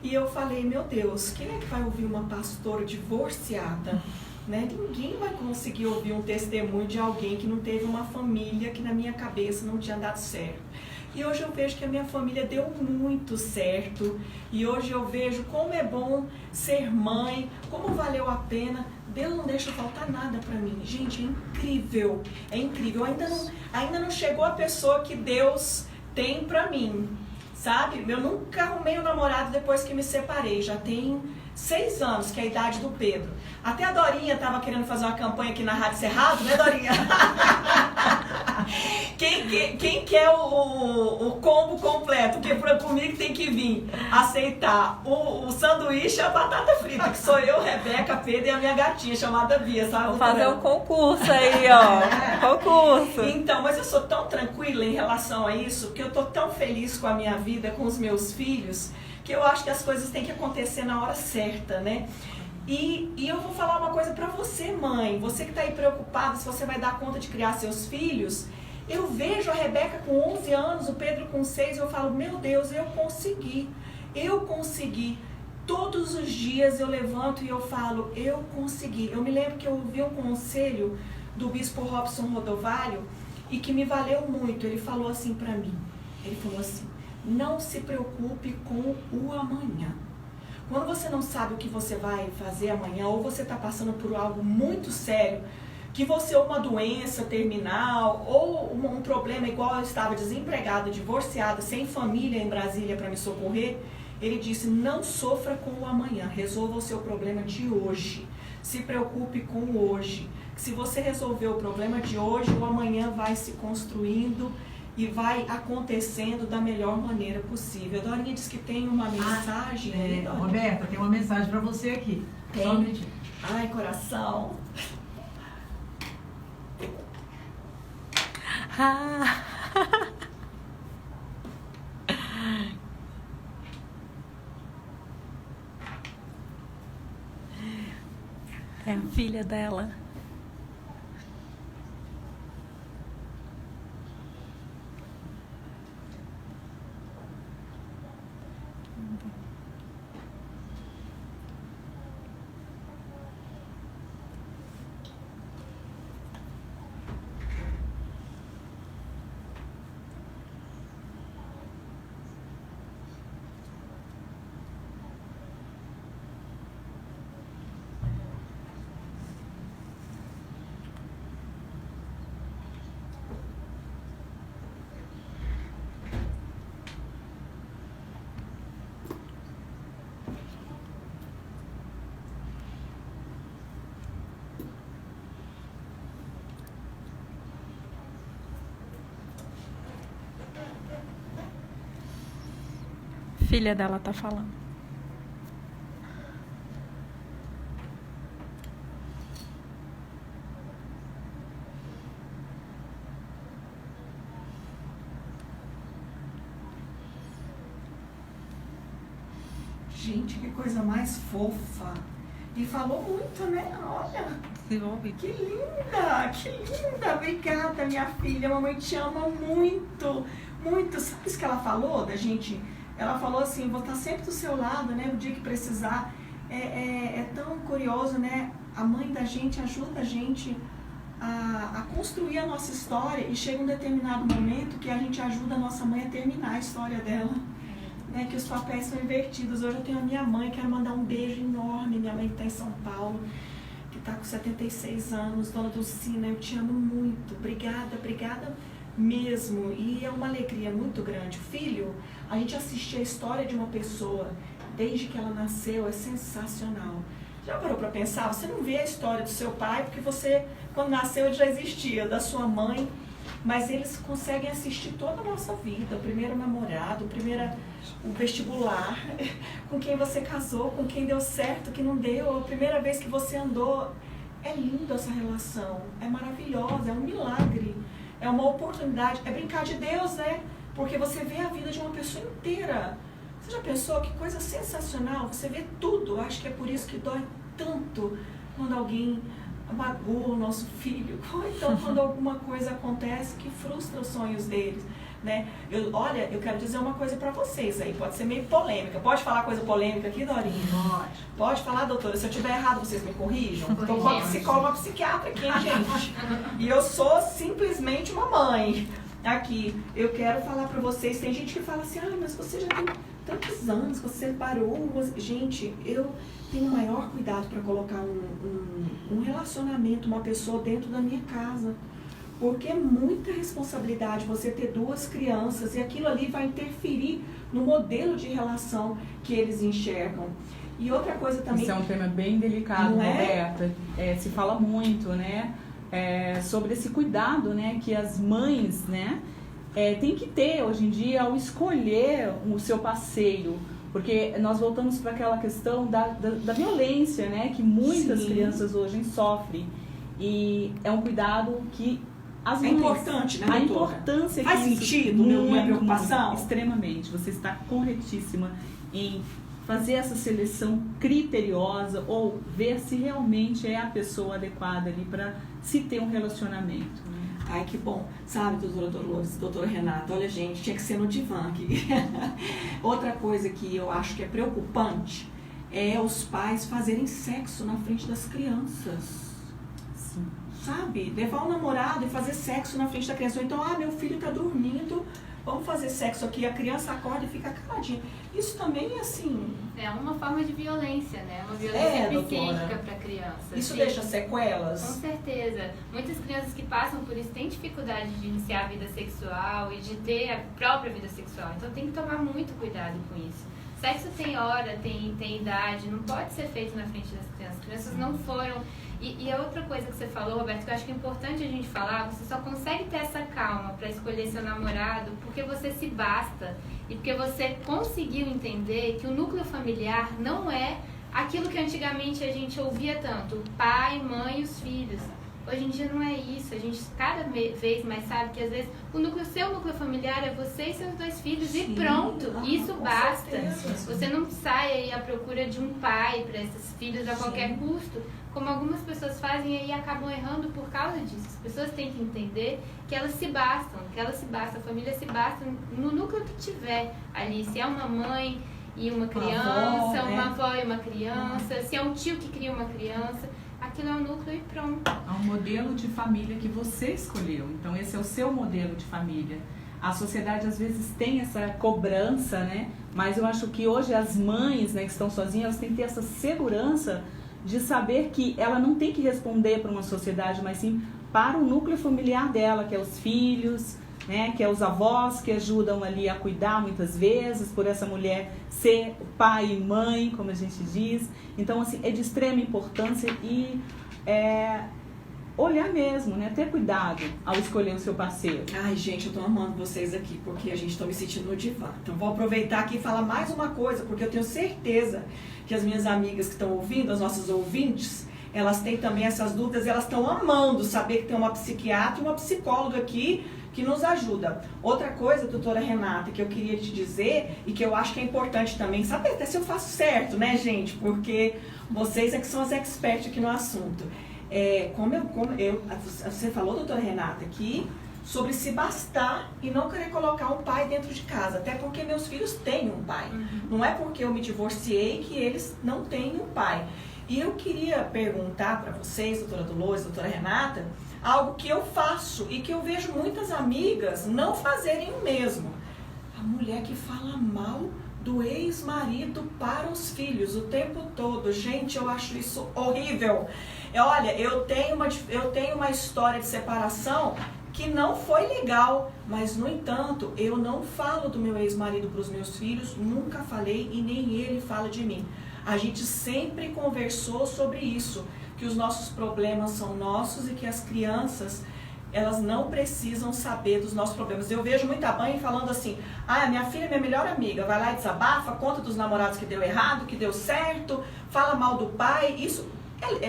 E eu falei, meu Deus, quem é que vai ouvir uma pastora divorciada? Né? Ninguém vai conseguir ouvir um testemunho de alguém que não teve uma família que na minha cabeça não tinha dado certo. E hoje eu vejo que a minha família deu muito certo. E hoje eu vejo como é bom ser mãe, como valeu a pena. Deus não deixa faltar nada pra mim. Gente, é incrível. É incrível. Ainda não chegou a pessoa que Deus tem pra mim. Sabe? Eu nunca arrumei um namorado depois que me separei. Já tem 6 anos, que é a idade do Pedro. Até a Dorinha estava querendo fazer uma campanha aqui na Rádio Cerrado, né, Dorinha? Quem quer o combo completo? Porque comigo tem que vir aceitar o sanduíche e a batata frita, que sou eu, Rebeca, Pedro e a minha gatinha, chamada Bia, sabe? Vou fazer um concurso aí, ó. Concurso. Então, mas eu sou tão tranquila em relação a isso, que eu tô tão feliz com a minha vida, com os meus filhos, que eu acho que as coisas têm que acontecer na hora certa, né? E eu vou falar uma coisa pra você, mãe, você que tá aí preocupada se você vai dar conta de criar seus filhos. Eu vejo a Rebeca com 11 anos, o Pedro com 6, eu falo, meu Deus, eu consegui. Todos os dias eu levanto e eu falo, eu consegui. Eu me lembro que eu ouvi um conselho do bispo Robson Rodovalho e que me valeu muito. Ele falou assim pra mim, ele falou assim, não se preocupe com o amanhã. Quando você não sabe o que você vai fazer amanhã, ou você está passando por algo muito sério, que você ou uma doença terminal, ou um problema igual eu estava desempregada, divorciada, sem família em Brasília para me socorrer, ele disse, não sofra com o amanhã, resolva o seu problema de hoje. Se preocupe com o hoje. Se você resolver o problema de hoje, o amanhã vai se construindo e vai acontecendo da melhor maneira possível. A Dorinha disse que tem uma mensagem. Roberta, tem uma mensagem para você aqui. Tem? Só um minutinho. Ai, coração. É a filha dela. Filha dela tá falando. Gente, que coisa mais fofa. E falou muito, né? Olha, Se ouve. que linda, que linda. Obrigada, minha filha. A mamãe te ama muito, muito. Sabe isso que ela falou da gente? Ela falou assim, vou estar sempre do seu lado, né? O dia que precisar. É tão curioso, né? A mãe da gente ajuda a gente a construir a nossa história e chega um determinado momento que a gente ajuda a nossa mãe a terminar a história dela. Né, que os papéis são invertidos. Hoje eu tenho a minha mãe, quero mandar um beijo enorme. Minha mãe que está em São Paulo, que está com 76 anos, dona Dulcina, eu te amo muito. Obrigada, obrigada mesmo. E é uma alegria muito grande. Filho, a gente assistir a história de uma pessoa desde que ela nasceu é sensacional. Já parou para pensar? Você não vê a história do seu pai, porque você, quando nasceu, ele já existia, da sua mãe, mas eles conseguem assistir toda a nossa vida, o primeiro namorado, o vestibular, com quem você casou, com quem deu certo, que não deu, a primeira vez que você andou. É linda essa relação, é maravilhosa, é um milagre, é uma oportunidade, é brincar de Deus, né? Porque você vê a vida de uma pessoa inteira. Você já pensou que coisa sensacional? Você vê tudo. Acho que é por isso que dói tanto quando alguém magoa o nosso filho. Ou então quando alguma coisa acontece que frustra os sonhos deles. Né? Olha, eu quero dizer uma coisa pra vocês aí. Pode ser meio polêmica. Pode falar coisa polêmica aqui, Dorinha? Pode falar, doutora. Se eu tiver errado, vocês me corrijam. Estou com uma psicóloga, uma psiquiatra aqui, hein, gente? E eu sou simplesmente uma mãe. Aqui, eu quero falar pra vocês. Tem gente que fala assim, mas você já tem tantos anos, você parou. Gente, eu tenho o maior cuidado para colocar um relacionamento, uma pessoa dentro da minha casa. Porque é muita responsabilidade você ter 2 crianças e aquilo ali vai interferir no modelo de relação que eles enxergam. E outra coisa também... Isso é um tema bem delicado, Roberta. Se fala muito, né? Sobre esse cuidado, né, que as mães, né, têm que ter hoje em dia ao escolher o seu parceiro, porque nós voltamos para aquela questão da violência, né, que muitas crianças hoje sofrem, e é um cuidado que as mães, importante, né, a doutora? importância Faz que sentido, minha preocupação? Muito, extremamente. Você está corretíssima em fazer essa seleção criteriosa ou ver se realmente é a pessoa adequada ali para se ter um relacionamento. Ai, que bom. Sabe, doutora Dolores, doutora Renata, olha, gente, tinha que ser no divã aqui. Outra coisa que eu acho que é preocupante é os pais fazerem sexo na frente das crianças. Sim. Sabe? Levar o namorado e fazer sexo na frente da criança. Ou então, meu filho tá dormindo, vamos fazer sexo aqui. A criança acorda e fica caladinha. Isso também, assim... É uma forma de violência, né? Uma violência psíquica para a criança. Isso deixa sequelas? Com certeza. Muitas crianças que passam por isso têm dificuldade de iniciar a vida sexual e de ter a própria vida sexual. Então tem que tomar muito cuidado com isso. Sexo tem hora, tem idade, não pode ser feito na frente das crianças. As crianças não foram... E a outra coisa que você falou, Roberto, que eu acho que é importante a gente falar, você só consegue ter essa calma para escolher seu namorado porque você se basta e porque você conseguiu entender que o núcleo familiar não é aquilo que antigamente a gente ouvia tanto, pai, mãe e os filhos. Hoje em dia não é isso, a gente cada vez mais sabe que às vezes seu núcleo familiar é você e seus 2 filhos. Sim. E pronto, isso basta. Certeza. Você não sai aí à procura de um pai para esses filhos a qualquer custo, como algumas pessoas fazem e aí acabam errando por causa disso. As pessoas têm que entender que elas se bastam, a família se basta no núcleo que tiver ali, se é uma mãe e uma criança, uma avó e uma criança, se é um tio que cria uma criança, aquilo é um núcleo e pronto. É um modelo de família que você escolheu, então esse é o seu modelo de família. A sociedade às vezes tem essa cobrança, né? Mas eu acho que hoje as mães, né, que estão sozinhas, elas têm que ter essa segurança de saber que ela não tem que responder para uma sociedade, mas sim para o núcleo familiar dela, que é os filhos, né, que é os avós que ajudam ali a cuidar muitas vezes, por essa mulher ser pai e mãe, como a gente diz. Então, assim, é de extrema importância e olhar mesmo, né, ter cuidado ao escolher o seu parceiro. Ai, gente, eu tô amando vocês aqui, porque a gente tá me sentindo no divã. Então, vou aproveitar aqui e falar mais uma coisa, porque eu tenho certeza que as minhas amigas que estão ouvindo, as nossas ouvintes, elas têm também essas dúvidas e elas estão amando saber que tem uma psiquiatra e uma psicóloga aqui que nos ajuda. Outra coisa, doutora Renata, que eu queria te dizer e que eu acho que é importante também, saber até se eu faço certo, né, gente? Porque vocês é que são as experts aqui no assunto. Você falou, doutora Renata, aqui sobre se bastar e não querer colocar um pai dentro de casa, até porque meus filhos têm um pai. Não é porque eu me divorciei que eles não têm um pai. E eu queria perguntar para vocês, doutora Dolores, doutora Renata, algo que eu faço e que eu vejo muitas amigas não fazerem o mesmo. A mulher que fala mal do ex-marido para os filhos o tempo todo. Gente, eu acho isso horrível. Olha, eu tenho uma história de separação que não foi legal, mas, no entanto, eu não falo do meu ex-marido para os meus filhos, nunca falei e nem ele fala de mim. A gente sempre conversou sobre isso, que os nossos problemas são nossos e que as crianças, elas não precisam saber dos nossos problemas. Eu vejo muita mãe falando assim, minha filha é minha melhor amiga, vai lá e desabafa, conta dos namorados que deu errado, que deu certo, fala mal do pai. Isso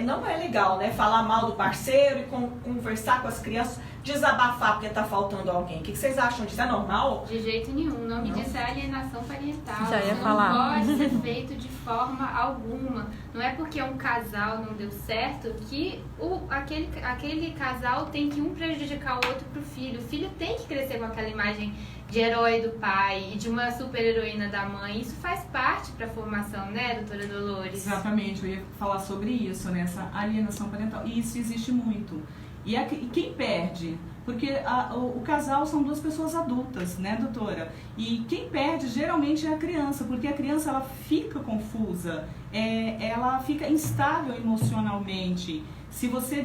não é legal, né? Falar mal do parceiro e conversar com as crianças, desabafar porque tá faltando alguém. O que vocês acham disso? É normal? De jeito nenhum. O nome disso é alienação parental. Já ia Isso falar. não pode ser feito de forma alguma. Não é porque um casal não deu certo que aquele casal tem que um prejudicar o outro pro filho. O filho tem que crescer com aquela imagem de herói do pai e de uma super-heroína da mãe. Isso faz parte para a formação, né, doutora Dolores? Exatamente, eu ia falar sobre isso, né, essa alienação parental. E isso existe muito. E quem perde? Porque o casal são 2 pessoas adultas, né, doutora? E quem perde geralmente é a criança, porque a criança ela fica confusa, ela fica instável emocionalmente. Se você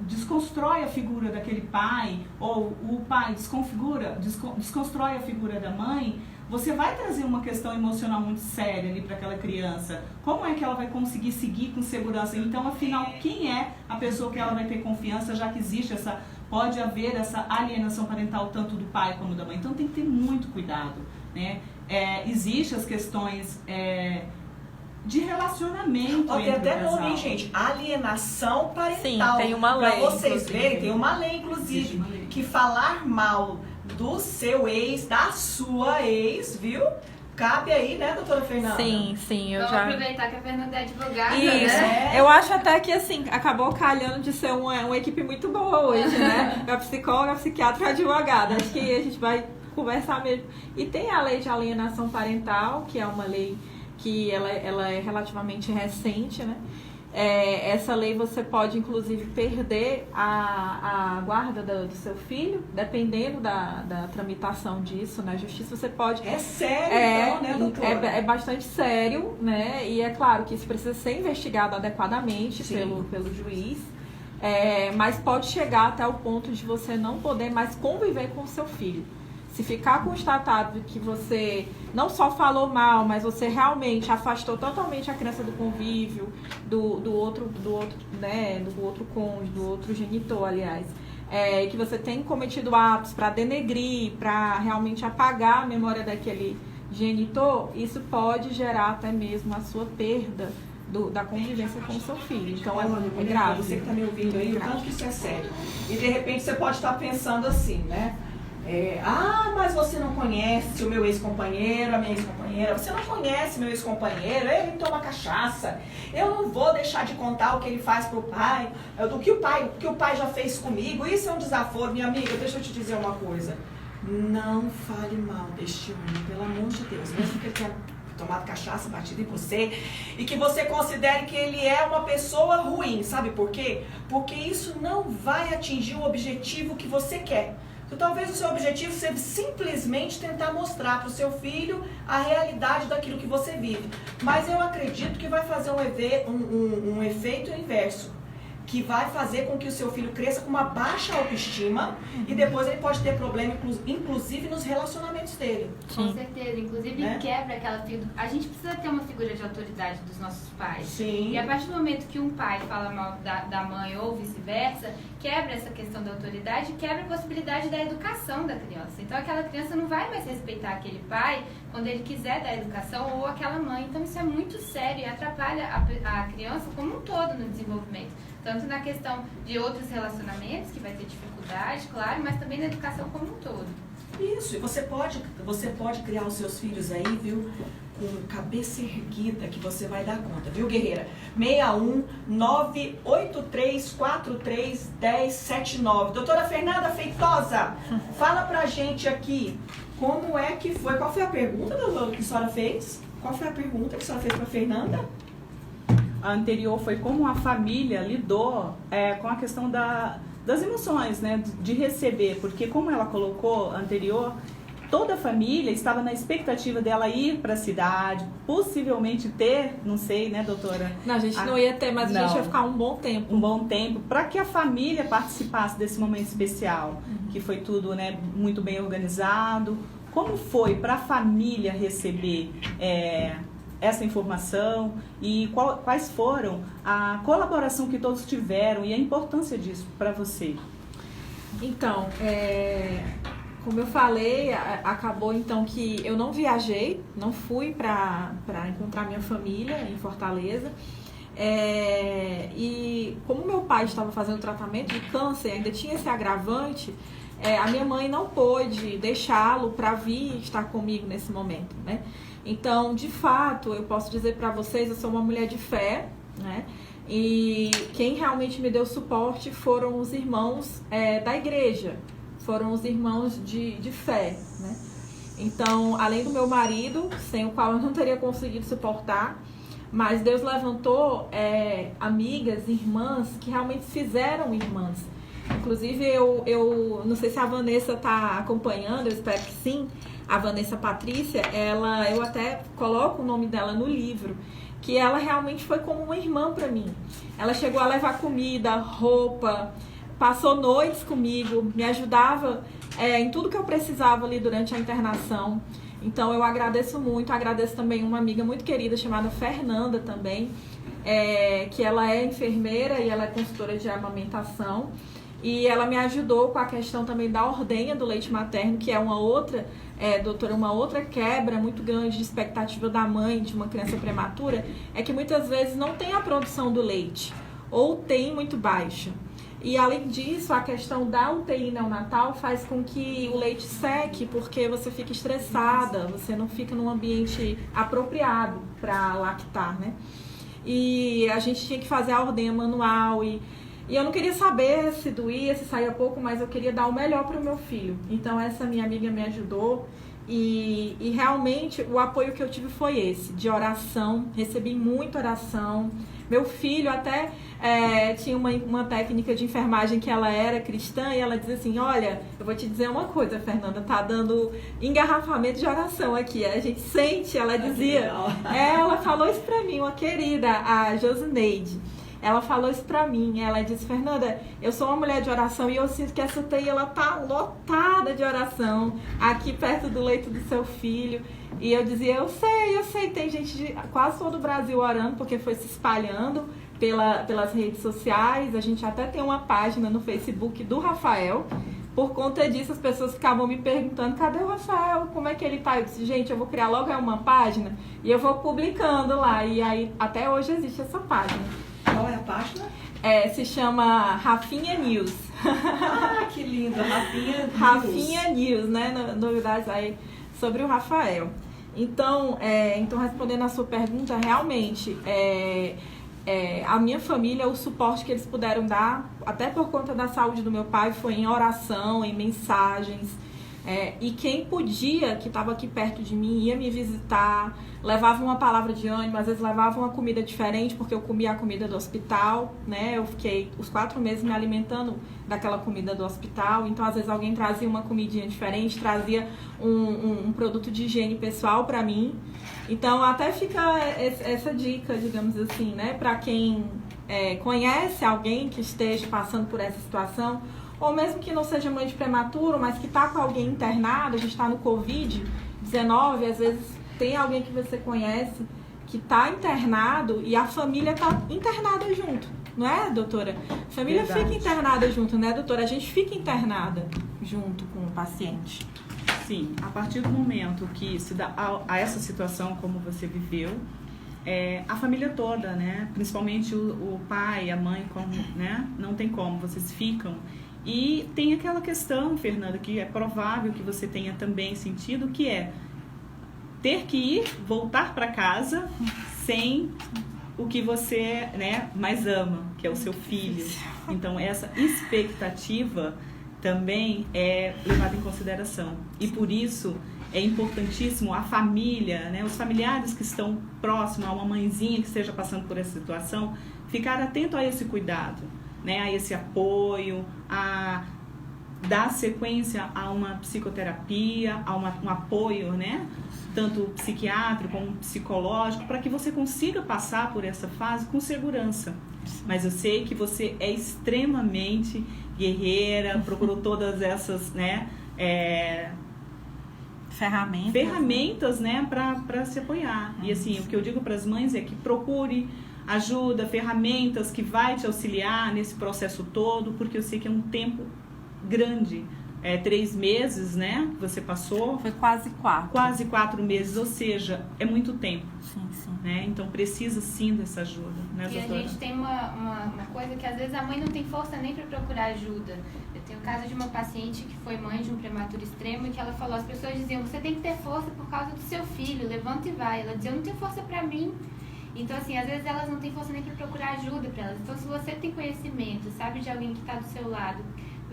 desconstrói a figura daquele pai, ou o pai desconstrói a figura da mãe, você vai trazer uma questão emocional muito séria ali para aquela criança. Como é que ela vai conseguir seguir com segurança? Então, afinal, quem é a pessoa que ela vai ter confiança, já que pode haver essa alienação parental tanto do pai como da mãe? Então, tem que ter muito cuidado, né? Existem as questões de relacionamento entre até o casal. nome, gente, alienação parental. Sim, tem uma lei. Pra vocês inclusive. verem, tem uma lei, inclusive, que falar mal do seu ex, da sua ex, viu? Cabe aí, né, doutora Fernanda? Sim, eu Vamos já... aproveitar que a Fernanda é advogada, Isso, né? eu acho até que assim, acabou calhando de ser uma equipe muito boa hoje, né? A psicóloga, a psiquiatra e a advogada. Acho que a gente vai conversar mesmo. E tem a lei de alienação parental, que é uma lei que ela é relativamente recente, né? Essa lei você pode, inclusive, perder a guarda do seu filho, dependendo da tramitação disso na justiça, você pode... É sério, então, né, doutora? É bastante sério, né? E é claro que isso precisa ser investigado adequadamente pelo juiz, mas pode chegar até o ponto de você não poder mais conviver com o seu filho. Se ficar constatado que você não só falou mal, mas você realmente afastou totalmente a criança do convívio, do outro cônjuge, do outro genitor, aliás, que você tem cometido atos para denegrir, para realmente apagar a memória daquele genitor, isso pode gerar até mesmo a sua perda da convivência com o seu filho. Então, é grave. Você que está me ouvindo aí, o tanto que isso é sério. E de repente você pode estar pensando assim, né? Mas você não conhece o meu ex-companheiro, a minha ex-companheira, você não conhece meu ex-companheiro, ele toma cachaça, eu não vou deixar de contar o que ele faz pro pai, do que o pai já fez comigo, isso é um desaforo. Minha amiga, deixa eu te dizer uma coisa, não fale mal deste homem, pelo amor de Deus, mesmo que ele tenha tomado cachaça, batido em você, e que você considere que ele é uma pessoa ruim, sabe por quê? Porque isso não vai atingir o objetivo que você quer. Então, talvez o seu objetivo seja simplesmente tentar mostrar para o seu filho a realidade daquilo que você vive. Mas eu acredito que vai fazer um efeito inverso, que vai fazer com que o seu filho cresça com uma baixa autoestima e depois ele pode ter problema, inclusive nos relacionamentos dele. Com certeza, inclusive quebra aquela figura. A gente precisa ter uma figura de autoridade dos nossos pais. Sim. E a partir do momento que um pai fala mal da mãe ou vice-versa, quebra essa questão da autoridade e quebra a possibilidade da educação da criança. Então aquela criança não vai mais respeitar aquele pai quando ele quiser dar educação ou aquela mãe. Então isso é muito sério e atrapalha a criança como um todo no desenvolvimento. Tanto na questão de outros relacionamentos, que vai ter dificuldade, claro, mas também na educação como um todo. Isso, e você pode criar os seus filhos aí, viu, com cabeça erguida, que você vai dar conta, viu, guerreira? 61983431079. Doutora Fernanda Feitosa, fala pra gente aqui, como é que foi, qual foi a pergunta, doutora, que a senhora fez? Qual foi a pergunta que a senhora fez pra Fernanda? A anterior foi como a família lidou com a questão das emoções, né, de receber, porque como ela colocou anterior, toda a família estava na expectativa dela ir para a cidade, possivelmente ter, não sei, né, doutora? Não, a gente não ia ter, mas a gente ia ficar um bom tempo. Um bom tempo, para que a família participasse desse momento especial, que foi tudo, né, muito bem organizado. Como foi para a família receber essa informação e quais foram a colaboração que todos tiveram e a importância disso para você? Então, como eu falei, acabou então que eu não viajei, não fui para encontrar minha família em Fortaleza. E como meu pai estava fazendo tratamento de câncer, ainda tinha esse agravante, a minha mãe não pôde deixá-lo para vir estar comigo nesse momento, né? Então, de fato, eu posso dizer para vocês, eu sou uma mulher de fé, né? E quem realmente me deu suporte foram os irmãos da igreja, foram os irmãos de fé, né? Então, além do meu marido, sem o qual eu não teria conseguido suportar, mas Deus levantou amigas, irmãs, que realmente fizeram irmãs. Inclusive, eu não sei se a Vanessa está acompanhando, eu espero que sim. A Vanessa Patrícia, eu até coloco o nome dela no livro, que ela realmente foi como uma irmã para mim. Ela chegou a levar comida, roupa, passou noites comigo, me ajudava em tudo que eu precisava ali durante a internação. Então eu agradeço muito, agradeço também uma amiga muito querida chamada Fernanda também, que ela é enfermeira e ela é consultora de amamentação. E ela me ajudou com a questão também da ordenha do leite materno, que é uma outra, doutora, uma outra quebra muito grande de expectativa da mãe de uma criança prematura, é que muitas vezes não tem a produção do leite, ou tem muito baixa. E além disso, a questão da UTI neonatal faz com que o leite seque, porque você fica estressada, você não fica num ambiente apropriado para lactar, né? E a gente tinha que fazer a ordenha manual e eu não queria saber se doía, se saía pouco, mas eu queria dar o melhor para o meu filho. Então essa minha amiga me ajudou e realmente o apoio que eu tive foi esse, de oração, recebi muita oração. Meu filho até tinha uma técnica de enfermagem que ela era cristã e ela dizia assim, olha, eu vou te dizer uma coisa, Fernanda, tá dando engarrafamento de oração aqui, a gente sente, ela dizia, ela falou isso pra mim, uma querida, a Josineide. ela falou isso pra mim. Ela disse: Fernanda, eu sou uma mulher de oração e eu sinto que essa UTI, ela tá lotada de oração aqui perto do leito do seu filho. E eu dizia: eu sei, tem gente de quase todo o Brasil orando, porque foi se espalhando pelas redes sociais. A gente até tem uma página no Facebook do Rafael. Por conta disso, as pessoas ficavam me perguntando: cadê o Rafael? Como é que ele tá? Eu disse: gente, eu vou criar logo uma página e eu vou publicando lá. E aí, até hoje existe essa página. Qual é a página? Se chama Rafinha News. Ah, que lindo, Rafinha News. Rafinha News, né? Novidades aí sobre o Rafael. Então respondendo a sua pergunta, realmente, a minha família, o suporte que eles puderam dar, até por conta da saúde do meu pai, foi em oração, em mensagens. E quem podia, que estava aqui perto de mim, ia me visitar, levava uma palavra de ânimo, às vezes levava uma comida diferente, porque eu comia a comida do hospital, né? Eu fiquei os 4 meses me alimentando daquela comida do hospital, então às vezes alguém trazia uma comidinha diferente, trazia um produto de higiene pessoal para mim. Então até fica essa dica, digamos assim, né? Para quem conhece alguém que esteja passando por essa situação, ou mesmo que não seja mãe de prematuro, mas que está com alguém internado, a gente está no Covid-19, às vezes tem alguém que você conhece que está internado e a família está internada junto, não é, doutora? A família fica internada junto, né, doutora? A gente fica internada junto com o paciente. Sim, a partir do momento que se dá a essa situação como você viveu, a família toda, né, principalmente o pai, a mãe, né, não tem como, vocês ficam. E tem aquela questão, Fernanda, que é provável que você tenha também sentido, que é ter que voltar para casa sem o que você, né, mais ama, que é o seu filho. Então, essa expectativa também é levada em consideração. E por isso é importantíssimo a família, né, os familiares que estão próximos a uma mãezinha que esteja passando por essa situação, ficar atento a esse cuidado, né, a esse apoio, a dar sequência a uma psicoterapia, a um apoio, né, tanto psiquiátrico como psicológico, para que você consiga passar por essa fase com segurança. Mas eu sei que você é extremamente guerreira, procurou todas essas, né, ferramentas, né, para se apoiar. E assim, o que eu digo para as mães é que procure ajuda, ferramentas que vai te auxiliar nesse processo todo, porque eu sei que é um tempo grande. 3 meses, né, você passou? Foi quase 4. Quase 4 meses, ou seja, é muito tempo. Sim. Né? Então precisa sim dessa ajuda, né, e doutora? a gente tem uma coisa que às vezes a mãe não tem força nem para procurar ajuda. Eu tenho o caso de uma paciente que foi mãe de um prematuro extremo e que ela falou, as pessoas diziam: você tem que ter força por causa do seu filho, levanta e vai. Ela dizia: eu não tenho força para mim. Então, assim, às vezes elas não têm força nem para procurar ajuda para elas. Então, se você tem conhecimento, sabe de alguém que está do seu lado,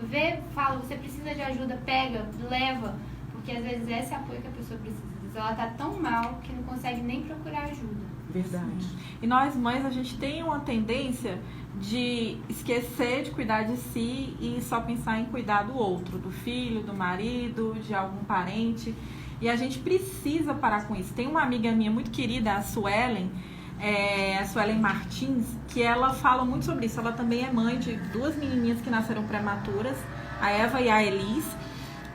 vê, fala, você precisa de ajuda, pega, leva, porque às vezes esse apoio que a pessoa precisa. Às vezes ela está tão mal que não consegue nem procurar ajuda. Verdade. E nós mães, a gente tem uma tendência de esquecer de cuidar de si e só pensar em cuidar do outro, do filho, do marido, de algum parente. E a gente precisa parar com isso. Tem uma amiga minha muito querida, a Suelen Martins, que ela fala muito sobre isso. Ela também é mãe de 2 menininhas que nasceram prematuras, a Eva e a Elis,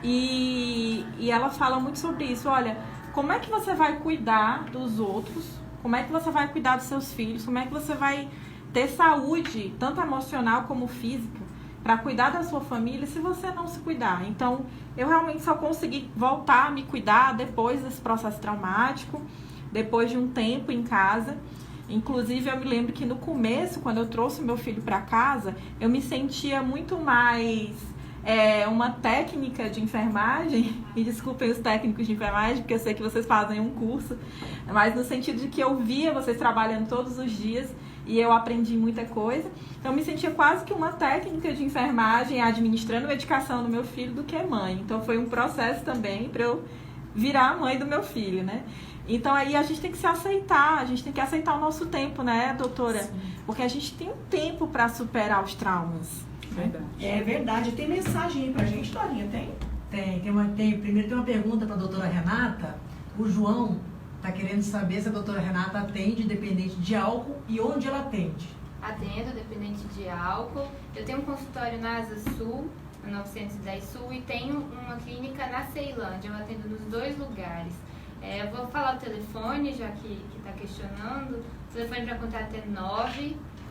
e ela fala muito sobre isso. Olha, como é que você vai cuidar dos outros? Como é que você vai cuidar dos seus filhos? Como é que você vai ter saúde, tanto emocional como física, para cuidar da sua família se você não se cuidar? Então, eu realmente só consegui voltar a me cuidar depois desse processo traumático, depois de um tempo em casa. Inclusive, eu me lembro que no começo, quando eu trouxe meu filho para casa, eu me sentia muito mais uma técnica de enfermagem, e desculpem os técnicos de enfermagem, porque eu sei que vocês fazem um curso, mas no sentido de que eu via vocês trabalhando todos os dias e eu aprendi muita coisa. Então, eu me sentia quase que uma técnica de enfermagem administrando medicação no meu filho do que mãe. Então, foi um processo também para eu virar a mãe do meu filho, né? Então, aí a gente tem que se aceitar, a gente tem que aceitar o nosso tempo, né, doutora? Sim. Porque a gente tem um tempo para superar os traumas. Verdade. É verdade. Tem mensagem aí pra gente, Dorinha? Tem? Primeiro tem uma pergunta para a doutora Renata. O João está querendo saber se a doutora Renata atende dependente de álcool e onde ela atende. atendo, dependente de álcool. Eu tenho um consultório na Asa Sul, na 910 Sul, e tenho uma clínica na Ceilândia. Eu atendo nos 2 lugares. Eu vou falar o telefone, já que está questionando. O telefone para contato é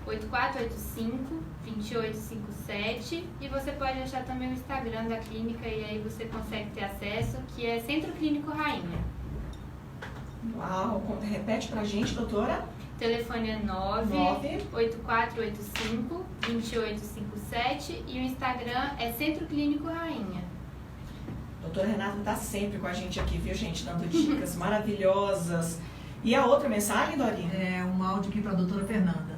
98485-2857, e você pode achar também o Instagram da clínica, e aí você consegue ter acesso, que é Centro Clínico Rainha. Uau, repete pra gente, doutora. O telefone é 98485-2857 e o Instagram é Centro Clínico Rainha. Doutora Renata está sempre com a gente aqui, viu, gente? Dando dicas maravilhosas. E a outra mensagem, Dorinha? Um áudio aqui para a doutora Fernanda.